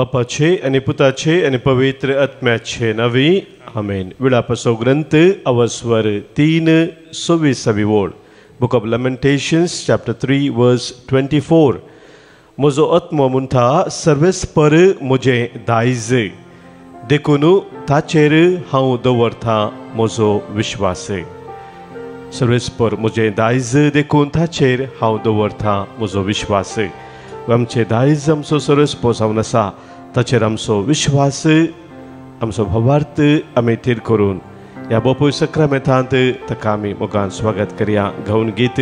बापाचे आणि पुताचे आणि पवित्र आत्म्याचे नावी आमेन. विलापाचो ग्रंथ अवस्वर 3:26 ओळ. बुक ऑफ लॅमेंटेशन्स चॅप्टर 3 वर्स 24. म्हजो आत्मो म्हणटा सर्वेस्पर म्हजे दायज, देखून ताचेर हांव दवरता म्हजो विश्वास. सर्वेस्पर म्हजे दायज, देखून ताचेर हांव दवरता म्हजो विश्वास. आमचे दायज आमचो सर्वेस्पर जावन आसा, ताचेर आमचो विश्वास, आमचो भावार्थ आमी थीर करून ह्या बोपूय सक्रामेंतांत ताका आमी मोगान स्वागत करया. गावन गीत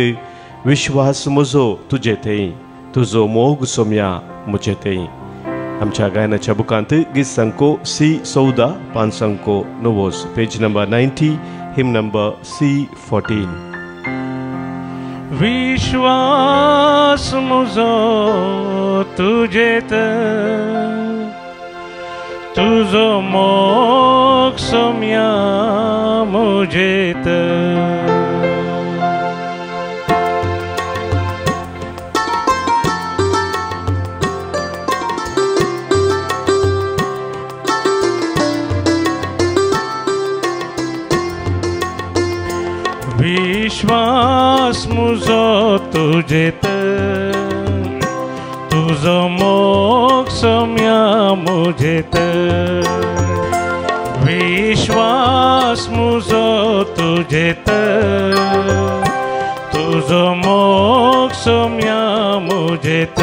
विश्वास म्हजो तुजे थंय, तुजो मोग सोम्या म्हजे थंय. आमच्या गायनाच्या बुकांत गीत संको C14 5 9 पेज नंबर 90, हिम नंबर C14. विश्वास म्हजो तुजेत, तुजो मोग सोम्या म्हजेत. विश्वास म्हजो तुजेत, तुजो मोग सोम्या म्हजेत. विश्वास म्हजो तुजेत, तुजो मोग सोम्या म्हजेत.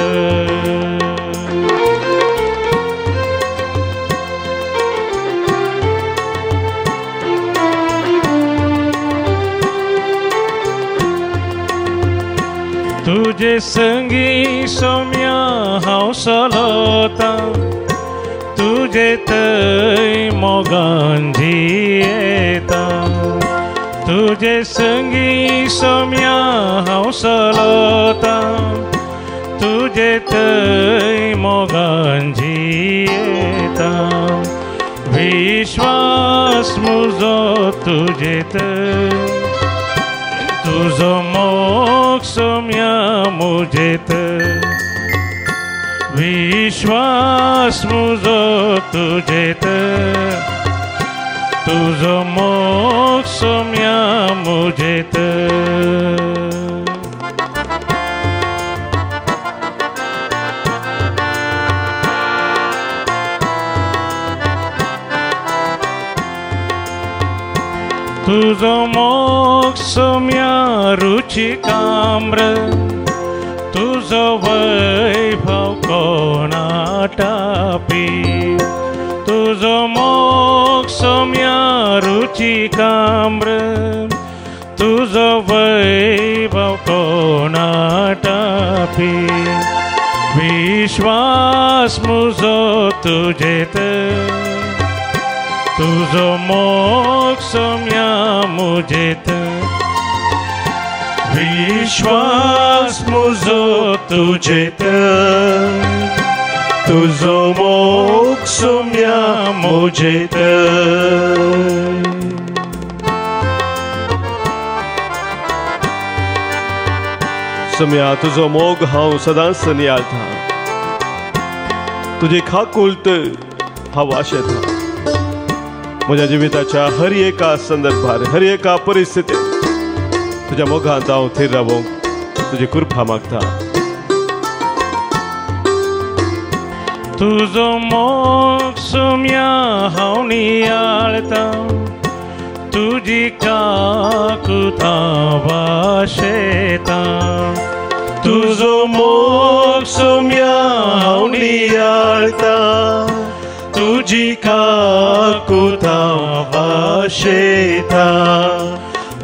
तुजे संगी सोम्या हांव चलता, तुजे थंय मोगान जियेता. तुजे संगी सोम्या हांव चलता, तुजे थंय मोगान जियेता. विश्वास म्हजो तुजेत, तुजो मोग सोम्या म्हजेत. विश्वास म्हजो तुजेत, तुजो मोग सोम्या म्हजेत. तुजो मोग सोम्या रुचिकाम्र, तुजो वैभव कोणाटापी. तुजो मोग सोम्या रुचिकाम्र, तुजो वैभव कोणाटापी. विश्वास म्हजो तुजेत, तुजो मोग सोम्या म्हजेत. विश्वास म्हजो तुजेत, तुजो मोग सोम्या म्हजेत. सोम्या तुजो मोग हांव सदांच नियाळटा. तुजी खाकुलत हांव आशेता. म्हज्या जिविताच्या हर एका संदर्भार, हर एका परिस्थितीत तुज्या मोगांत हांव थीर रावंक तुजी कृपा मागता. तुजो मोग सोम्या हांव नियाळता, तुजी काकुता वाशेता. तुजो मोग सोम्या हांव नियाळता, तुजी काकुता वाशेता.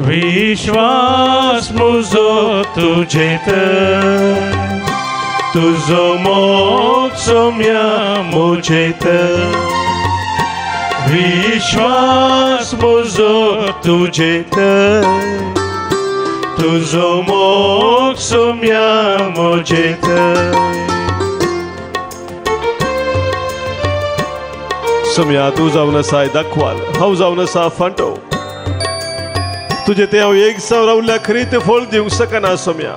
विश्वास म्हजो तुजेत, तुजो मोग सोम्या म्हजेत. विश्वास म्हजो तुजेत, तुजो मोग सोम्या म्हजेत. सोम्या तू जावन आसा दाखवाल, हांव जावन आसा फांटो. तुजे ते हांव एक जावन रावल्या खरी ते फळ दिवंक शकना. सोम्या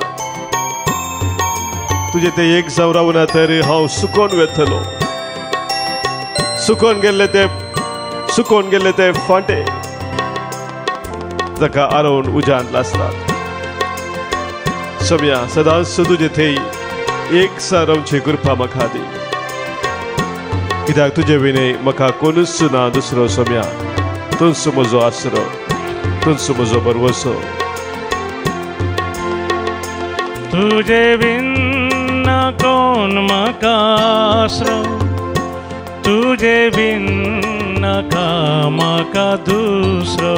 तुजे ते एक जावन रावना तर हांव सुकोन वेतलो. सुकोन गेल्ले ते फांटे जाका आरोवन उजांत आसतात. सोम्या सदांच तुजे थंय एक सारवची कृपा म्हाका दी, कित्याक तुजे विने म्हाका कोणूच ना दुसरो. सोम्या तूंच म्हजो आसरो, तूंच म्हजो बरवसो. तुजे बिन कोण म्हाका आसरो, तुजे बिन म्हाका दुसरो.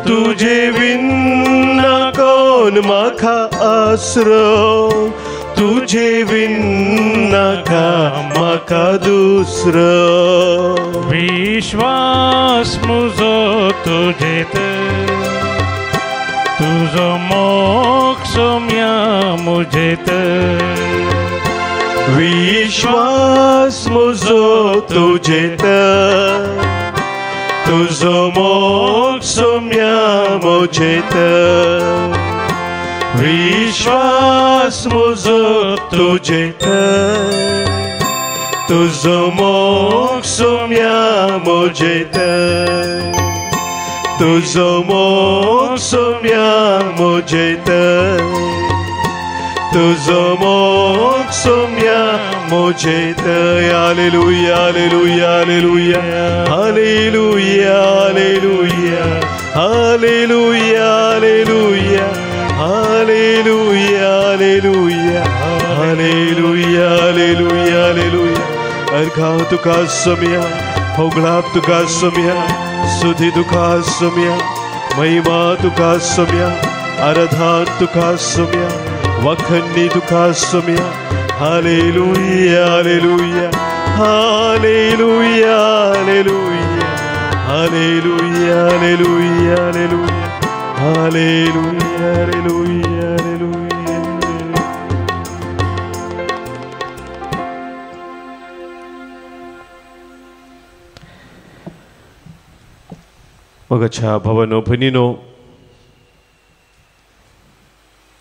तुजे बिन कोण म्हाका आसरो, तुजे बिन म्हाका दुसरो. विश्वास म्हजो तुजेत, तुजो मोग सोम्या म्हजेत. विश्वास म्हजो तुजेत, तुजो मोग सोम्या म्हजेत. विश्वास म्हजो तुजेत, तुजो मोग सोम्या म्हजेत. तुजो मोग सोम्या म्हजेत. तुजो मोग सोम्या म्हजेत. Hallelujah hallelujah hallelujah hallelujah hallelujah hallelujah hallelujah hallelujah hallelujah hallelujah hallelujah hallelujah. अर्घाव तुका सोम्या, होगळाप तुका सोम्या, स्तुती तुका सोम्या, महिमा तुका सोम्या, आराधन तुका सोम्या, वखणी तुका सोम्या. Hallelujah hallelujah hallelujah hallelujah hallelujah hallelujah hallelujah hallelujah hallelujah hallelujah. मोगाच्या भावांनो भयणींनो,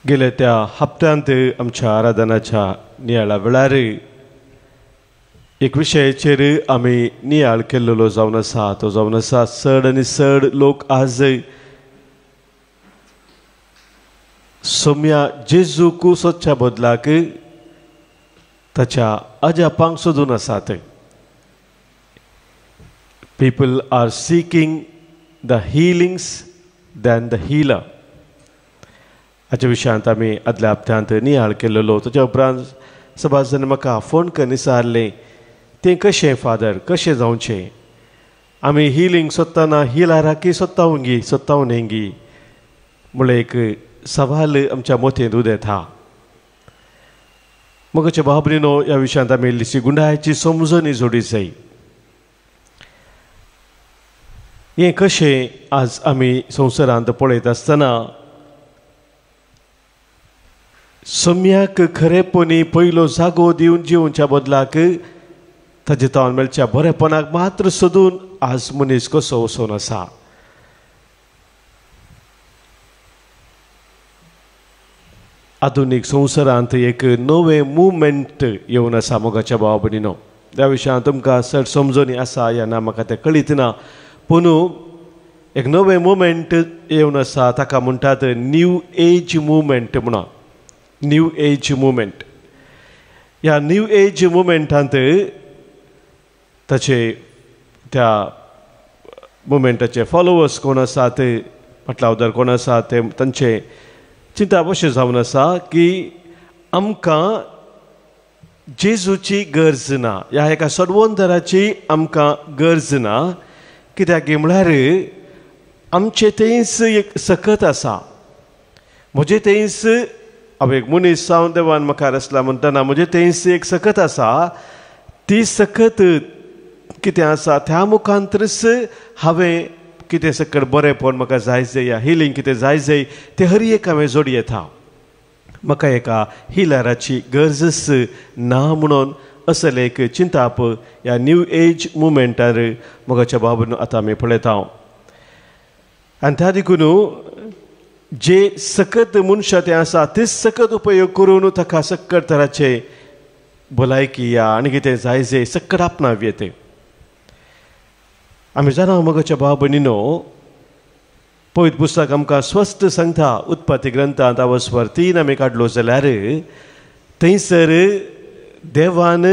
गेल्या त्या हप्त्यांत आमच्या आराधनाच्या नियाळा वेळार एक विशयाचेर आमी नियाळ केल्लो जावन आसा. तो जावन आसा चड आनी चड लोक आज सोम्या जेजूक सोदच्या बदलाक ताच्या अजापांक सोदून आसात. People are seeking the healings than the healer. हाच्या विशयांत आमी आदल्या हप्त्यांत नियाळ केल्लो. ताच्या उपरांत सभाजन म्हाका फोन करून विचारलें तें कशें फादर, कशें जावचें. आमी हिलींग सोदतना हिलाराकी सोदतावंगी सोदतावनेंगी म्हळ्यार एक सवाल आमच्या मोथेंत उदेत आहा. मोगाच्या भाव भयणींनो, ह्या विशयांत आमी इल्लीशी गुंडाळ्याची समजणी जोडीत जाय. हें कशें आज आमी संवसारांत पळयत आसतना सोम्याक खरेपणी पयलो जागो दिवन जिवच्या बदलाक ताजे तावन मेळच्या बरेपणाक मात्र सोदून आज मनीस कसो वचून आसा. आधुनीक संवसारांत एक नवें मुवमेंट येवन आसा. मोगाच्या भाव भयणींनो, त्या विशयांत तुमकां चड समजणी आसा या ना म्हाका तें कळीत ना, पूण एक नवें मुवमेंट येवन आसा. ताका म्हणटात न्यू एज मुवमेंट म्हणून. New age movement. ह्या न्यू एज मुवमेंटांत ताचे त्या मुवमेंटाचे फॉलोवर्स कोण आसात, फाटलावदार कोण आसात, ते तांचे चिंता अशें जावन आसा की आमकां जेजूची गरज ना, ह्या एका सडवंदराची आमकां गरज ना. कित्याक म्हळ्यार आमचे थंयच एक सकत आसा. म्हजे थंयच हांव एक मनीस जावन देवान म्हाका आसला म्हणटना म्हजे थंयच एक सकत आसा. ती सकत कितें आसा त्या मुखांतरच हांवें कितें सकट बरेंपण म्हाका जाय जाय, हिलींग कितें जाय जाय तें हर एक हांवें जोडी येता. म्हाका एका हिलराची गरजच ना म्हणून असले एक चिंताप ह्या न्यू एज मुवमेंटार मोगाच्या बाबून आतां आमी पळयता. आनी त्या देखून जे सकत मनशां ते आसा तेच सकत उपयोग करून ताका सकट तराचे भलायकी या आनी कितें जाय जाय सकट आपणाव येते. आमी जाणा मोगाच्या भाव भयणीनो, पवित्र पुस्तक आमकां स्पश्ट सांगता उत्पत्ती ग्रंथांत अवस्वर 3 आमी काडलो जाल्यार थंयसर देवान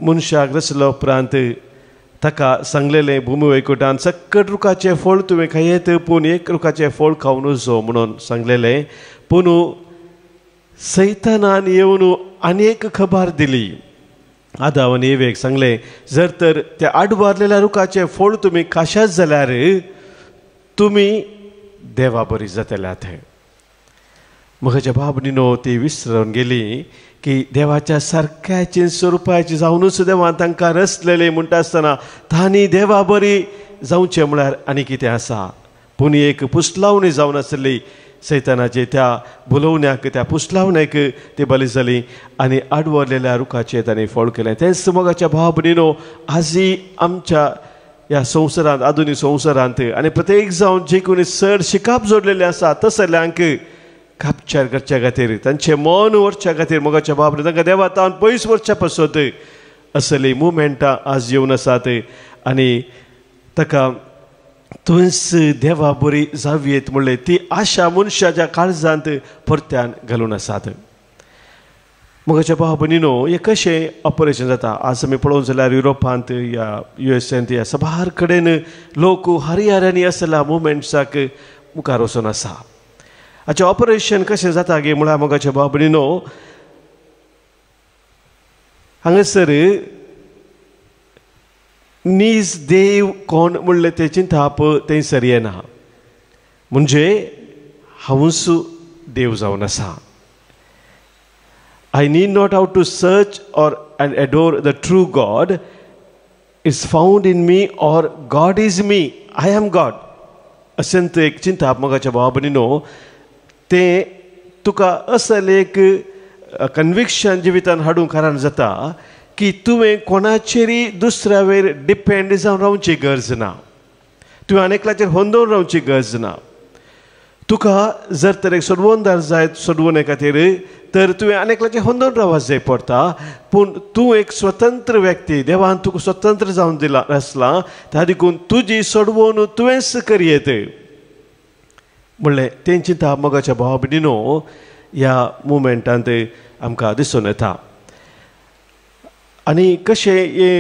मनशाक रचलो उपरांत ताका सांगलेलें भुमी वैकुंठांत सकट रुखाचें फळ तुवें खायेत, पूण एक रुखाचें फळ खावन नजो म्हणून सांगलेलें. पूण सैतानान येवन आनीक खबर दिली. आदाम आनी एवेक सांगलें, जर तर त्या आडवारलेल्या रुखाचें फळ तुमी खाशात जाल्यार तुमी देवा बरी जातल्यात. म्हज्या बाबनीनो ती विसरून गेली की देवाच्या सारक्याची स्वरुपाची जावनूच देवान तांकां रचलेली म्हणटा आसतना तांणी देवा बरी जावचें म्हळ्यार आनी कितें आसा. पूण एक पुसलावणी जावन आसली सैतानाचे. त्या बुलोवण्याक त्या पुसलावण्याक ती बली जाली आनी आडवरलेल्या रुखाचें तांणी फळ केलें. तेंच मोगाच्या भाव भयणीनो, आजी आमच्या ह्या संवसारांत, आधुनीक संवसारांत आनी प्रत्येक जावन जे कोणी चड शिकाप जोडलेले आसा तसल्यांक कापचार करच्या खातीर, तांचें मन व्हरच्या खातीर मोगाच्या बाबतींत तांकां देवा तावन पयस व्हरच्या पासत असली मुवमेंटां आज येवन आसात. आनी ताका तुवेंच देवा बरी जावयेत म्हणले ती आशा मनशाच्या काळजांत परत्यान घालून आसात. मोगाच्या भाव भयणीनो, हे कशें ऑपरेशन जाता आज आमी पळोवंक जाल्यार युरोपांत या USA या सबार कडेन लोक हरियारांनी आसल्या मुवमेंट्साक मुखार वचून आसा. हाचें ऑपरेशन कशें जाता गे म्हळ्यार मोगाच्या भाव भयणीनो, हांगासर नीज देव कोण म्हणलें तें चिंताप थंयसर येना. म्हणजे हांवूच देव जावन आसा. I need not how to search or and adore the true God is found in me or God is me. I am God. अशेंत एक चिंताप मोगाच्या भाव भयणीनो, तें तुका असलें एक कन्विक्शन जिवितांत हाडूंक कारण जाता की तुवें कोणाचेरय दुसऱ्या वयर डिपेंड जावन रावची गरज ना. तुवें आनेकल्याचेर होंदून रावची गरज ना. तुका जर तर एक सोडवणदार जाय सोडवणे खातीर तर तुवें आनेकल्याचेर होंदून रावच जाय पडटा. पूण तूं एक स्वतंत्र व्यक्ती, देवान तुका स्वतंत्र जावन दिला आसला, त्या देखून तुजी सोडवण तुवेंच करयेत म्हणलें तें चिंता मोगाच्या भाव भयणीनो ह्या मुवमेंटांत आमकां दिसून येता. आनी कशें हे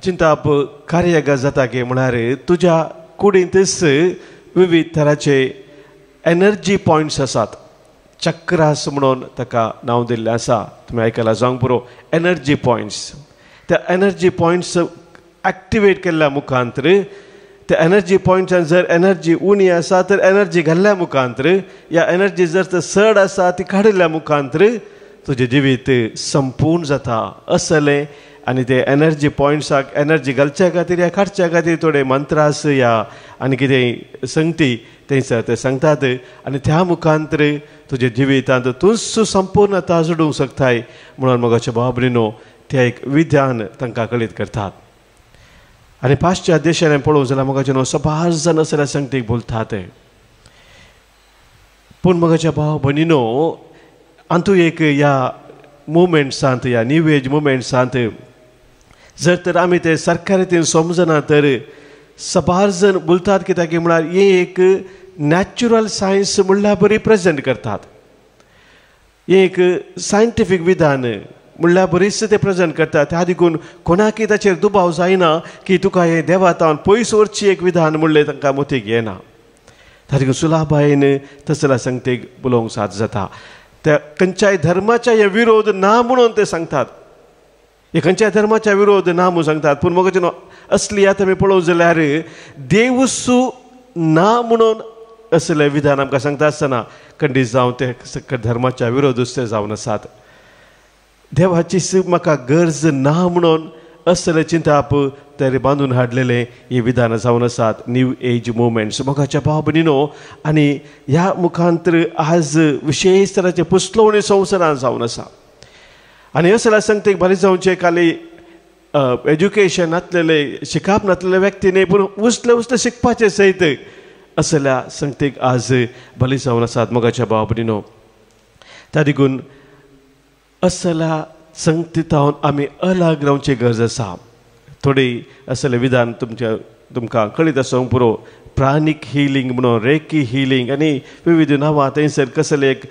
चिंताप कार्य जाता गे म्हळ्यार तुज्या कुडींतच विविध तराचे एनर्जी पॉयंट्स आसात. चक्रास म्हणून ताका नांव दिल्लें आसा. तुमी आयकलां जावंक पुरो एनर्जी पॉयंट्स. त्या एनर्जी पॉयंट्स एक्टिवेट केल्ल्या मुखांतर त्या एनर्जी पॉयंट्सान जर एनर्जी उणी आसा तर एनर्जी घाल्ल्या मुखांतर, या एनर्जी जर तर चड आसा ती काडिल्ल्या मुखांतर तुजें जिवीत संपूर्ण जाता असलें. आनी ते एनर्जी पॉयंट्साक एनर्जी घालच्या खातीर या काडच्या खातीर थोडे मंत्रास या आनी कितें संगती थंयसर ते सांगतात. आनी त्या मुखांतर तुजे जिवितांत तूंच संपूर्णता जोडूंक शकताय म्हणून मोगाच्या भाव भयणीनो ते एक विधान तांकां कळीत करतात. आनी पाश्चात्य देशांनी पळोवंक जाल्यार मोगाचे न्हू सबार जाण असल्या संगतीक बोलतात. पूण मोगाच्या भाव भयणीनो, आंतू एक ह्या मुवमेंट्सांत, ह्या न्यू एज मुवमेंट्सांत जर तर आमी ते सारक्या रितीन समजना तर सबार जण बोलतात कित्याक म्हळ्यार हे एक नॅचरल सायन्स म्हणल्यार बरी प्रेजेंट करतात. हे एक सायंटिफीक विधान म्हणल्यार बरीच ते प्रेजेंट करतात. त्या देखून कोणाकय ताचेर दुबाव जायना की तुका हे देवातावन पयस व्हरची एक विधान म्हणलें तांकां मतीक येना. त्या देखून सुलाभायेन तसल्या संगतीक उलोवंक साद जाता. त्या खंयच्याय धर्माच्या हे विरोध ना म्हणून ते सांगतात. हे खंयच्याय धर्माच्या विरोध ना म्हणून सांगतात. पूण मोगाचे असली आतां आमी पळोवंक जाल्यार देवसू ना म्हणून असलें विधान आमकां सांगता आसतना खंडीत जावन ते धर्माच्या विरोधूच ते जावन आसात. देवाची म्हाका गरज ना म्हणून असलें चिंताप तरी बांदून हाडलेले ही विधानां जावन आसात न्यू एज मुवमेंट्स मोगाच्या भाव भयणीनो. आनी ह्या मुखांतर आज विशेश तराचे पुसलवणी संवसारांत जावन आसा. आनी असल्या संगतीक बरें जावचें खाली एज्युकेशन नासलेले शिकाप नासलेले व्यक्तीने पूण उसले शिकपाचे सयत असल्या संगतीक आज बली जावन आसात मोगाच्या भाव भयणीनो. त्या देखून असल्या संगतींत आमी अलग रावची गरज आसा. थोडी असले विधान तुमकां कळीत आसूंक पुरो. प्राणीक हिलींग म्हणून, रेकी हिलींग आनी विविध नांवां. थंयसर कसले एक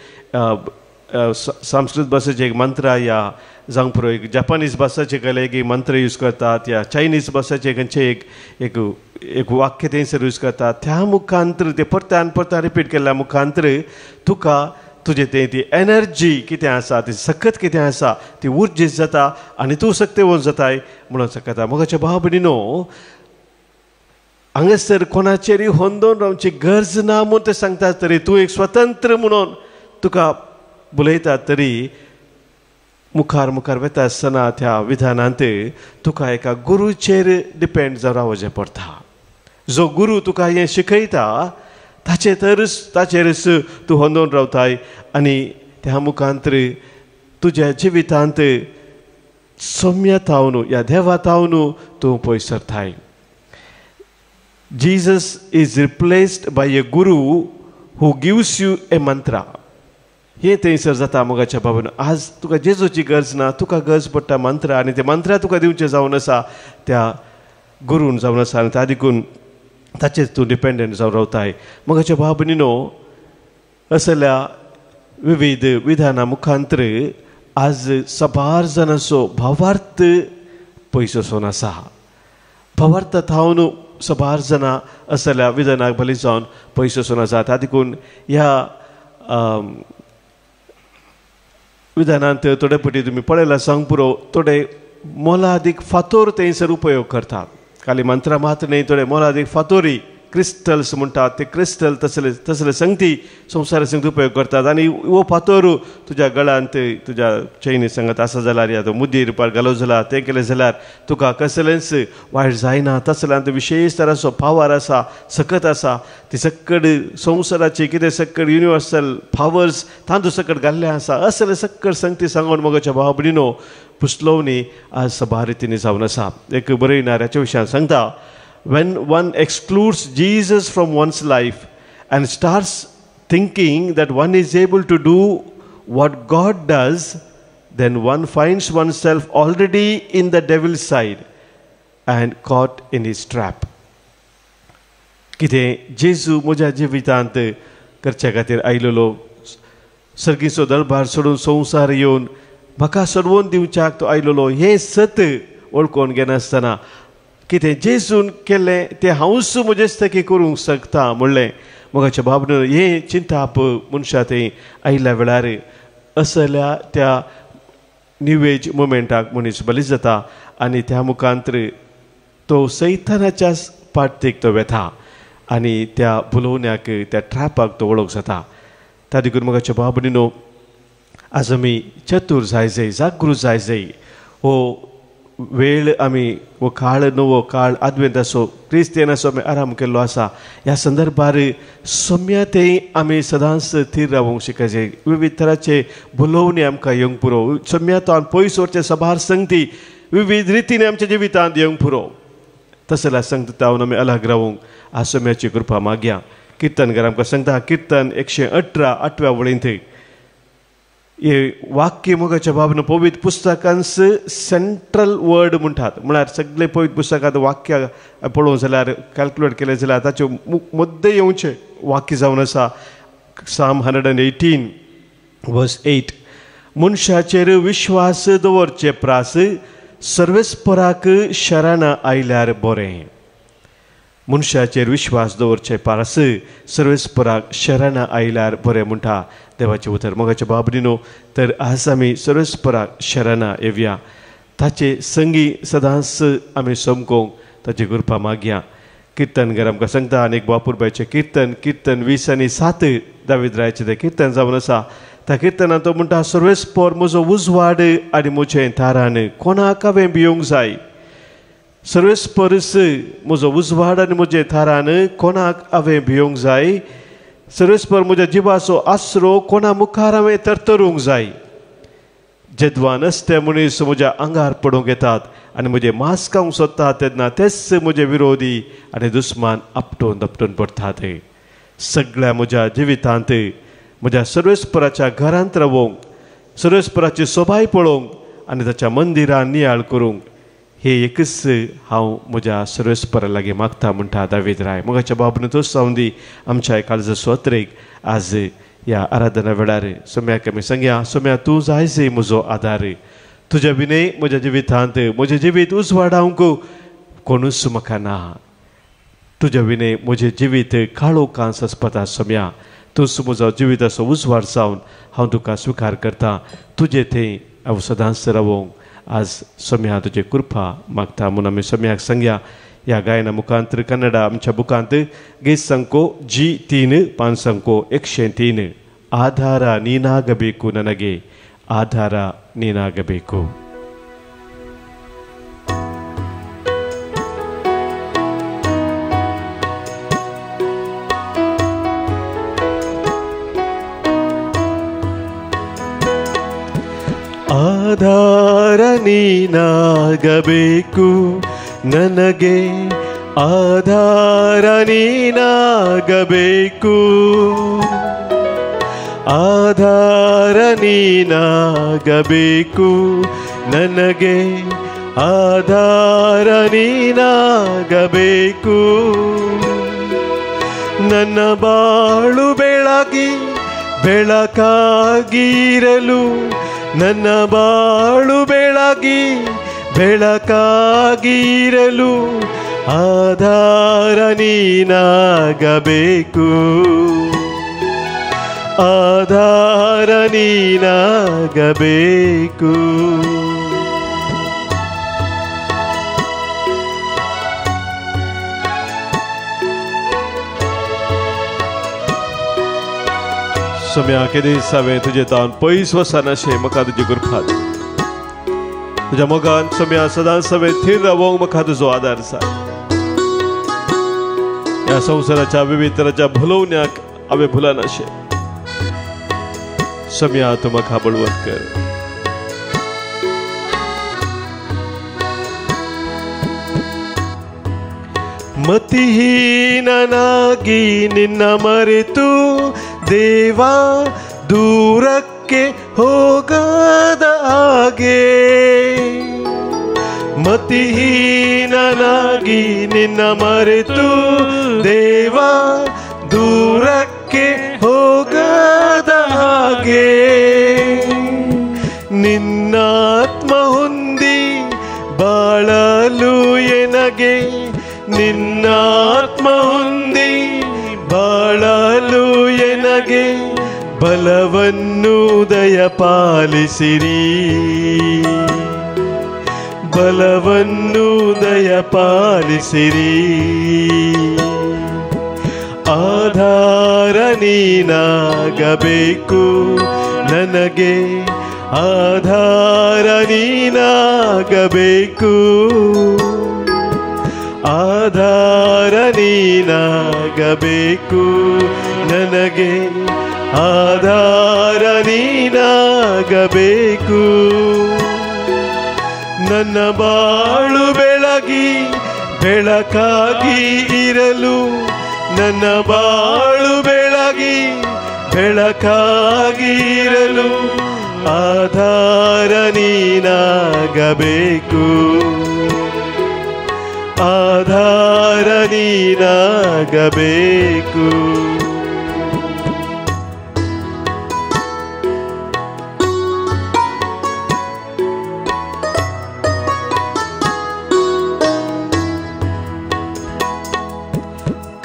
संस्कृत भाशेचे एक मंत्र या जावंक पुरो एक जपानीज भाशेचे कसले एक मंत्र यूज करतात, या चायनीज भाशेचे खंयचे एक वाक्य थंयसर यूज करतात. त्या मुखांतर ते परतान रिपीट केल्ल्या मुखांतर तुका तुजें तें ती एनर्जी कितें आसा, ती सकत कितें आसा, ती उर्जेत जाता आनी तूं सक्तेवंत जाताय म्हणून सकता. मोगाच्या भाव भयणीनो, हांगासर कोणाचेरय होंदोन रावची गरज ना म्हूण ते सांगतात तरी, तूं एक स्वतंत्र म्हणून तुका बुलयतात तरी मुखार वेता आसतना त्या विधानांत तुका एका गुरूचेर डिपेंड जावन रावचें पडटा. जो गुरू तुका हें शिकयता ताचेरच तूं होंदोन रावताय आनी त्या मुखांतर तुज्या जिवितांत सौम्यतावन ह्या देवातावन तूं पयस सरताय. Jesus is replaced by a guru who gives you a mantra. हे थंयसर जाता मोगाच्या बाबून. आज तुका जेजूची गरज ना, तुका गरज पडटा मंत्र, आनी ते मंत्रा तुका दिवचें जावन आसा त्या गुरून जावन आसा आनी त्या देखून ताचेर तूं डिपेंडंट जावन रावताय. मोगाच्या बाबूनीनो, असल्या विविध विधाना मुखांतर आज सबार जाणांचो भावार्थ पयस वचून आसा. भावार्थ थावन सबार जाणां असल्या विधानाक बली जावन पयस वचून आसा. त्या देखून ह्या विधानांत थोडे पटी तुमी पळयला सांग पुरो थोडे मोलादीक फातोर थंयसर उपयोग करतात. खाली मंत्रा मात न्ही, थोडे मोलादीक फातोरी क्रिस्टल्स म्हणटात, ते क्रिस्टल तसले संगती संवसार संगती उपयोग करतात. आनी हो फातोर तुज्या गळ्यांत तुज्या चैनी सांगत आसा जाल्यार या मुद्दीर पार घालो जाल्यार ते केले जाल्यार तुका कसलेंच वायट जायना. तसल्यांत विशेश तराचो पावर आसा, सकत आसा. ती सकड संवसाराची कितें सकड युनिवर्सल पावर्स तांतू सकट घाल्ले आसा. असले सकड संगती सांगून मोगाच्या भाव भयणीनो, पुसलोवनी आज सबार रितीनी जावन आसा. एक बरयणाऱ्याच्या विशयान सांगता, when one excludes Jesus from one's life and starts thinking that one is able to do what God does, then one finds oneself already in the devil's side and caught in his trap. कितें जेजू म्हज्या जिवितांत करच्या खातीर आयिल्लो, सर्गीचो दरबार सोडून संवसार येवन म्हाका सोडवून दिवच्याक तो आयिल्लो, हें सत वळखून घेनासतना कितें जेजून केल्लें तें हांवूच म्हजेच थकी करूंक शकता म्हणलें. मोगाच्या बाबून हें चिंताप मनशा थंय आयिल्ल्या वेळार असल्या त्या न्यू एज मुवमेंटाक मनीस बली जाता आनी त्या मुखांतर तो सैतानाच्या पाठतेक तो वेता आनी त्या बुलोवण्याक, त्या ट्रॅपाक तो वळख जाता. त्या देखून मोगाच्या बाबूनीनो, आज आमी चतूर जाय जागृत जाय. हो वेळ आमी वो काळ, नवो काळ आदवेंत आसो, क्रिस्तियन आसो, आमी आराम केल्लो आसा. ह्या संदर्भार सौम्यतेय आमी सदांच थीर रावूंक शिकायचे. विविध तरांचे बुलोवणी आमकां येवंक पुरो, सौम्यतान पयस वरचे सबार संगती विविध रितीने आमच्या जिवितांत येवंक पुरो. तसल्या संगतावन आमी अलग रावूंक आज सौम्याची कृपा मागया. किर्तनकार आमकां सांगता, किर्तन 118 8व्या वळींत, हे वाक्य मोगाच्या बाबून पवित्र पुस्तकांच सेंट्रल वर्ड म्हणटात. म्हळ्यार सगळे पवित्र पुस्तकांत वाक्य पळोवंक जाल्यार, कॅल्क्युलेट केले जाल्यार ताचे मुद्दे येवचे वाक्य जावन आसा. Psalm 118 verse 8, मनशाचेर विश्वास दवरचे प्रास, सर्वेस्पराक शरण आयल्यार बरें. मनशाचेर विश्वास दवरचे पारस, सर्वेस्पराक शरण आयल्यार बरें म्हणटा देवाचें उतर. मोगाच्या बाबरीनो, तर आज आमी सर्वेस्पराक शरणा येवया. ताचे संगी सदांच आमी समकोंक ताची कृपा मागया. किर्तनकार आमकां सांगता आनीक बापूरबायचें किर्तन 20 आनी 7 दाविद्रायाचें तें किर्तन जावन आसा. त्या किर्तनांत तो म्हणटा, सर्वेस्पर म्हजो उजवाड आनी म्हजें थारान, कोणाक हांवें भियोंक जाय. सर्वेस्परस म्हजो उजवाड आनी म्हजें थारान, कोणाक हांवें भियोंक जाय. सर्वेस्पर म्हज्या जिवाचो आसरो, कोणा मुखार हांवें तरतरूंक जाय. जेदवान असते मनीस म्हज्या आंगार पडूंक येतात आनी म्हजें मांस खावंक सोदतात तेन्ना तेच म्हजे विरोधी आनी दुस्मान आपटून दपटून पडटात. सगळ्या म्हज्या जिवितांत म्हज्या सर्वेस्पराच्या घरांत रावूंक, सर्वेस्पराची सोबाय पळोवंक आनी ताच्या मंदिरान नियाळ करूंक, हे एकच हांव म्हज्या सर्वेस्परा लागीं मागता म्हणटा दावीद राय. मोगाच्या बाबून तोच सावंदी आमच्या काळजा सोत्रेक आज ह्या आराधना वेळार सोम्याक आमी सांगया, सोम्या तूं जायसे म्हजो आदार. तुज्या विनय म्हज्या जिवितांत म्हजें जिवीत उजवाडावंक कोणूच म्हाका ना. तुज्या विनय म्हजें जिवीत काळो कांस आसपाता. सोम्या तूंच म्हजो जिविताचो उजवाड जावन हांव तुका स्विकार करता. तुजें थंय हांव सदांच रावोंक आज सोम्या तुजी कृपा मागता म्हणून आमी सोम्याक सांगया. ह्या गायना मुखांतर कन्नडा आमच्या बुकांत गीत ಸಂಕೋ G3 5 ಸಂಕೋ 103 ಆಧಾರ ನೀನಾಗಬೇಕು ನನಗೆ, ಆಧಾರ ನೀನಾಗಬೇಕು. ಆಧಾರ ನೀನಾಗಬೇಕು ನನಗೆ, ಆಧಾರ ನೀನಾಗಬೇಕು, ಆಧಾರ ನೀನಾಗಬೇಕು ನನಗೆ, ಆಧಾರ ನೀನಾಗಬೇಕು. ನನ್ನ ಬಾಳು ಬೆಳಗಿ ಬೆಳಕಾಗಿರಲು, ನನ್ನ ಬಾಳು ಬೆಳಗಿ ಬೆಳಕಾಗಿರಲು, ಆಧಾರ ನೀನಾಗಬೇಕು, ಆಧಾರ ನೀನಾಗಬೇಕು. सोम्या केदी सावे तुजे तावन पयस वचनाशें म्हाका तुजी कृपा. तुज्या मोगान सोम्या सदांच सवे थीर रावोंक म्हाका तुजो आदार जाय. ह्या संवसाराच्या विविध तरांच्या भुलवण्याक हांवें भुलनाशें. सोम्या तूं म्हाका बळवंत कर. ಮತಿಹೀನನಾಗಿ ನಿನ್ನ ಮರೆತು ದೇವಾ ದೂರಕ್ಕೆ ಹೋಗದ ಹಾಗೆ, ಮತಿಹೀನನಾಗಿ ನಿನ್ನ ಮರೆತು ದೇವಾ ದೂರಕ್ಕೆ ಹೋಗದ ಹಾಗೆ, ನಿನ್ನಾತ್ಮ ಹೊಂದಿ ಬಾಳಲು ಎನಗೆ, ನಿನ್ನಾತ್ಮ ಹೊಂದಿ ಬಾಳಲು ಎನಗೆ ಬಲವನ್ನು ದಯಪಾಲಿಸಿರಿ, ಬಲವನ್ನು ದಯಪಾಲಿಸಿರಿ. ಆಧಾರ ನೀನಾಗಬೇಕು ನನಗೆ, ಆಧಾರ ನೀನಾಗಬೇಕು, ಆಧಾರ ನೀನಾಗಬೇಕು ನನಗೆ, ಆಧಾರ ನೀನಾಗಬೇಕು. ನನ್ನ ಬಾಳು ಬೆಳಗಿ ಬೆಳಕಾಗಿ ಇರಲು, ನನ್ನ ಬಾಳು ಬೆಳಗಿ ಬೆಳಕಾಗಿ ಇರಲು, ಆಧಾರ ನೀನಾಗಬೇಕು, ಆಧಾರ ನೀನಾಗಬೇಕು.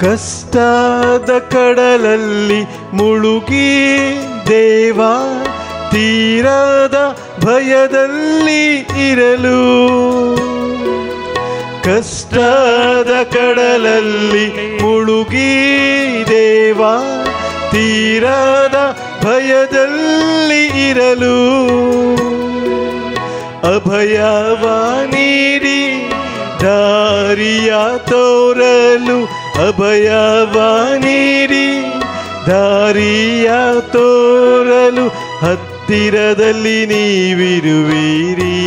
ಕಷ್ಟದ ಕಡಲಲ್ಲಿ ಮುಳುಗಿ ದೇವಾ ತೀರದ ಭಯದಲ್ಲಿ ಇರಲು, ಕಷ್ಟದ ಕಡಲಲ್ಲಿ ಮುಳುಗಿ ದೇವಾ ತೀರದ ಭಯದಲ್ಲಿ ಇರಲು, ಅಭಯವ ನೀಡಿ ದಾರಿಯ ತೋರಲು, ಅಭಯವ ನೀಡಿ ದಾರಿಯ ತೋರಲು, ಹತ್ತಿರದಲ್ಲಿ ನೀವಿರುವಿರಿ,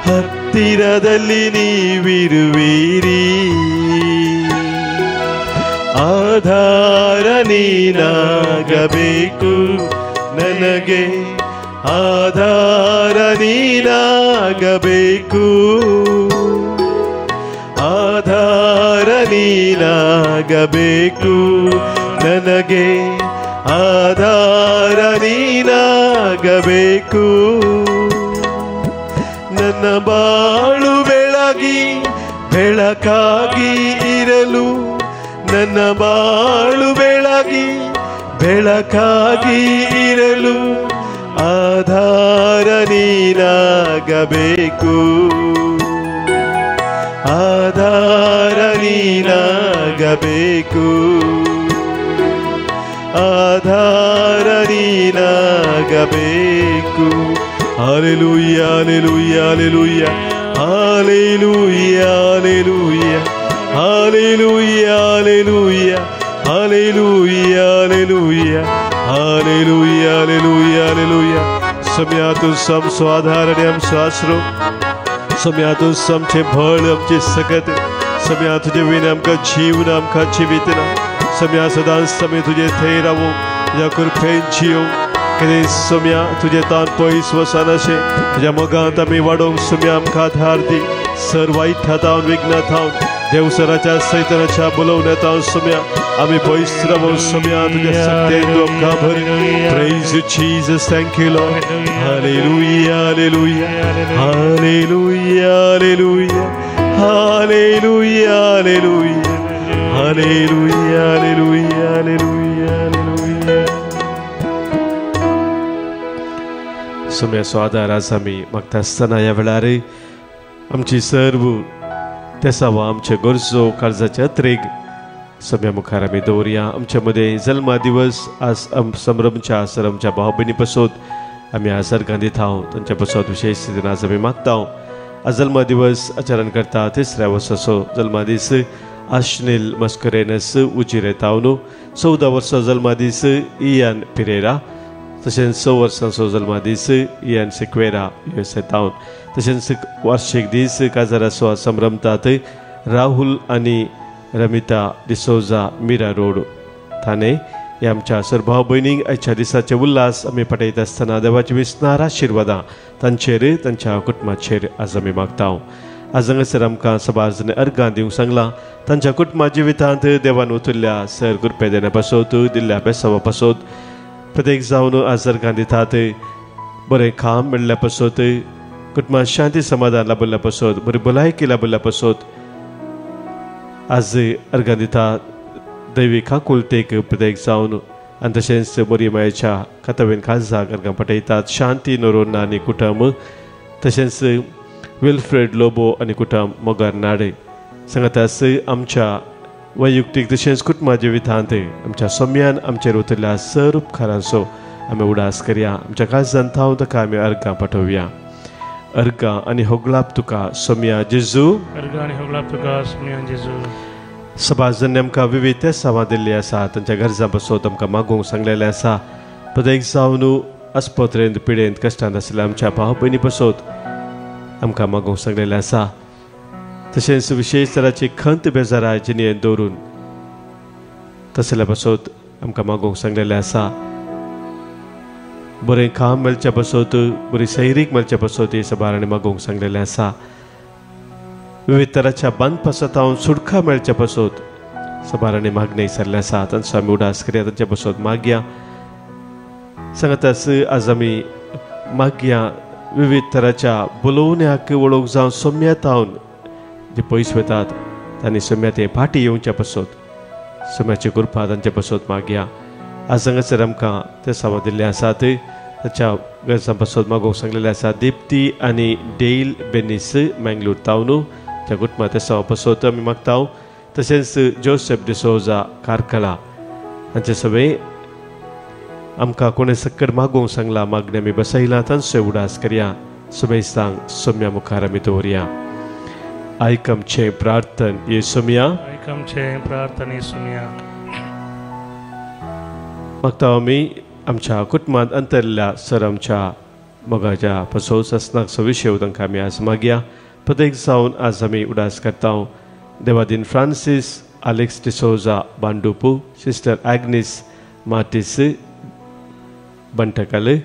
ಹತ್ತಿರದಲ್ಲಿ ನೀವಿರುವಿರಿ. ಆಧಾರ ನೀನಾಗಬೇಕು ನನಗೆ, ಆಧಾರ ನೀನಾಗಬೇಕು, ಆಧಾರ ನೀನಾಗಬೇಕು ನನಗೆ, ಆಧಾರ ನೀನಾಗಬೇಕು. ನನ್ನ ಬಾಳು ಬೆಳಗಿ ಬೆಳಕಾಗಿ ಇರಲು, ನನ್ನ ಬಾಳು ಬೆಳಗಿ ಬೆಳಕಾಗಿ ಇರಲು ಆಧಾರ ನೀನಾಗಬೇಕು, ಆಧಾರ ನೀನಾಗಬೇಕು, ಆಧಾರ ನೀನಾಗಬೇಕು. Hallelujah hallelujah hallelujah hallelujah hallelujah hallelujah hallelujah hallelujah hallelujah hallelujah hallelujah. सम्यातून सम स्वाधारणे आमचो आसरो, सम्यातून समचे भळ आमचे सकत, सम्या तुझे विना आमकां जीवन आमकां जिवितना, सम्या सदांच समय तुझे थंय रावो, तुज्या कृपेन जियो. कितें सम्या तुझे तान पयस वचनाशें तुज्या मोगांत आमी वाडोवंक सम्या आमकां आधार दी. सर वायट हातावन विघ्नात हावन देवसराच्या सैतानाच्या बोलवण्यात सम्या आम्ही पयस रावूं. सम्या तुझ्या सत्तेन तूं आमकां भर. Praise you Jesus, thank you lord. Hallelujah hallelujah hallelujah hallelujah hallelujah hallelujah hallelujah hallelujah hallelujah hallelujah. सम्या स्वादार आज आमी मागता आसतना ह्या वेळार आमची सर्व तेसावा आमच्या गरजो काळजाच्या त्रेग सम्या मुखार आमी दवरया. आमच्या मदें जल्मा दिवस आज संभ्रमच्या सर आमच्या भाव भयणी पासत आमी आजार गांधीत हांव तांच्या पासत विशेष स्थितीन आज आमी मागता. आज जल्मा दिवस आचरण करता तिसऱ्या वर्साचो जल्मा दीस आश्नेल मस्करेनस उजिरे तावनो. 14 वर्सां जल्मा दीस इयान पिरेरा. तशेंच 6 वर्सांचो जल्मा दीस इयान सिक्वेरा USA तावन. तशेंच वार्षिक दीस काजाराचो संभ्रमतात राहुल आनी रमिता डिसोजा मिरा रोड थाने. हे आमच्या सर्व भाव भयणींक आयच्या दिसाचे उल्हास आमी पटयत आसतना देवाची विस्तार आशिर्वादां तांचेर तांच्या कुटुंबाचेर आज आमी मागता. आज हांगासर आमकां सबार्जने अर्गां दिवंक सांगलां. तांच्या कुटुंबा जिवितांत देवान उतरल्या सर कृपे देण्या पासत दिल्ल्या बेसावा पासत प्रत्येक जावन आज अर्गां दितात. बरें काम मेळ्ळ्या पासत, कुटुंबात शांती समाधान लाभल्या पासत, बरी भलायकी लाभल्या पासत आज अर्गां दिता. दैवीक आकुलतेक प्रत्येक जावन आनी तशेंच बरी मायेच्या कातवेन काळजाक अर्गां पटयतात. शांती नोरोन्ना आनी कुटुंब, तशेंच विल्फ्रेड लोबो आनी कुटुंब मोगार नाडे सांगातास आमच्या वैयक्तीक तशेंच कुटुंबा जिवितांत आमच्या सम्यान आमचेर उतरल्या सर उपकारांचो आमी उडास करया. आमच्या काळजांत थांव ताका आमी अर्गां पाठोवया. अर्गां आनी होगलाप तुका सम्या जेजू, अर्गां आनी होगलाप तुका सम्या जेजू. सभाजन आमकां विविध तेसावां दिल्लीं आसा, तांच्या गरजां पासत आमकां मागूंक सांगलेलें आसा. प्रत्येक जावन आस्पत्रेंत पिडेंत कश्टांत आशिल्ल्या आमच्या भाव भयणी पासत आमकां मागूंक सांगलेलें आसा. तशेंच विशेश तराची खंत बेजाराय जिणेंत दवरून तसल्या पासत आमकां मागूंक सांगलेलें आसा. बरें काम मेळच्या पासत, बरी सैरीक मेळच्या पासत ही सबारांनी मागूंक सांगलेलें आसा. विविध तराच्या बंद पासत हांव सुटका मेळच्या पासत सबारांनी मागणी विचारलें आसा. तांचो आमी उडास करया, तांच्या पासत मागया. सांगातास आज आमी मागया विविध तराच्या बोलोवण्याक वळख जावन सम्यात हावन जे पयस वतात तांणी सम्यात हे फाटी येवच्या पासत सम्याची कृपा तांच्या पासत मागया. आज हांगासर आमकां ते सावा दिल्ले आसात. ताच्या गरजां पासत मागोवंक सांगलेलें आसा. दिप्ती आनी डेल बेनीस मँगलोर तावन त्या कुटुंबा ते सावा पासत आमी मागता. तशेंच जोसेफ डिसोजा कारकला हांचे सगळे आमकां कोणें सक्कड मागोवंक सांगला. मागणी आमी बसयला, तांचो उडास करया. सुमेस्तांक सम्या मुखार आमी दवरया. आयक आमचें प्रार्थन येसुम्या, आयक आमचें प्रार्थन येसुम्या. मागता आमी आमच्या कुटुंबांत अंतरल्या सर आमच्या मोगाच्या पासोस आसनाचो विशय तांकां आमी आज मागया. प्रत्येक जावन आज आमी उडास करता. देवादीन फ्रांसीस आलेक्स डिसोजा बांडुपू, सिस्टर ॲग्नीस मार्टिस बंटकल,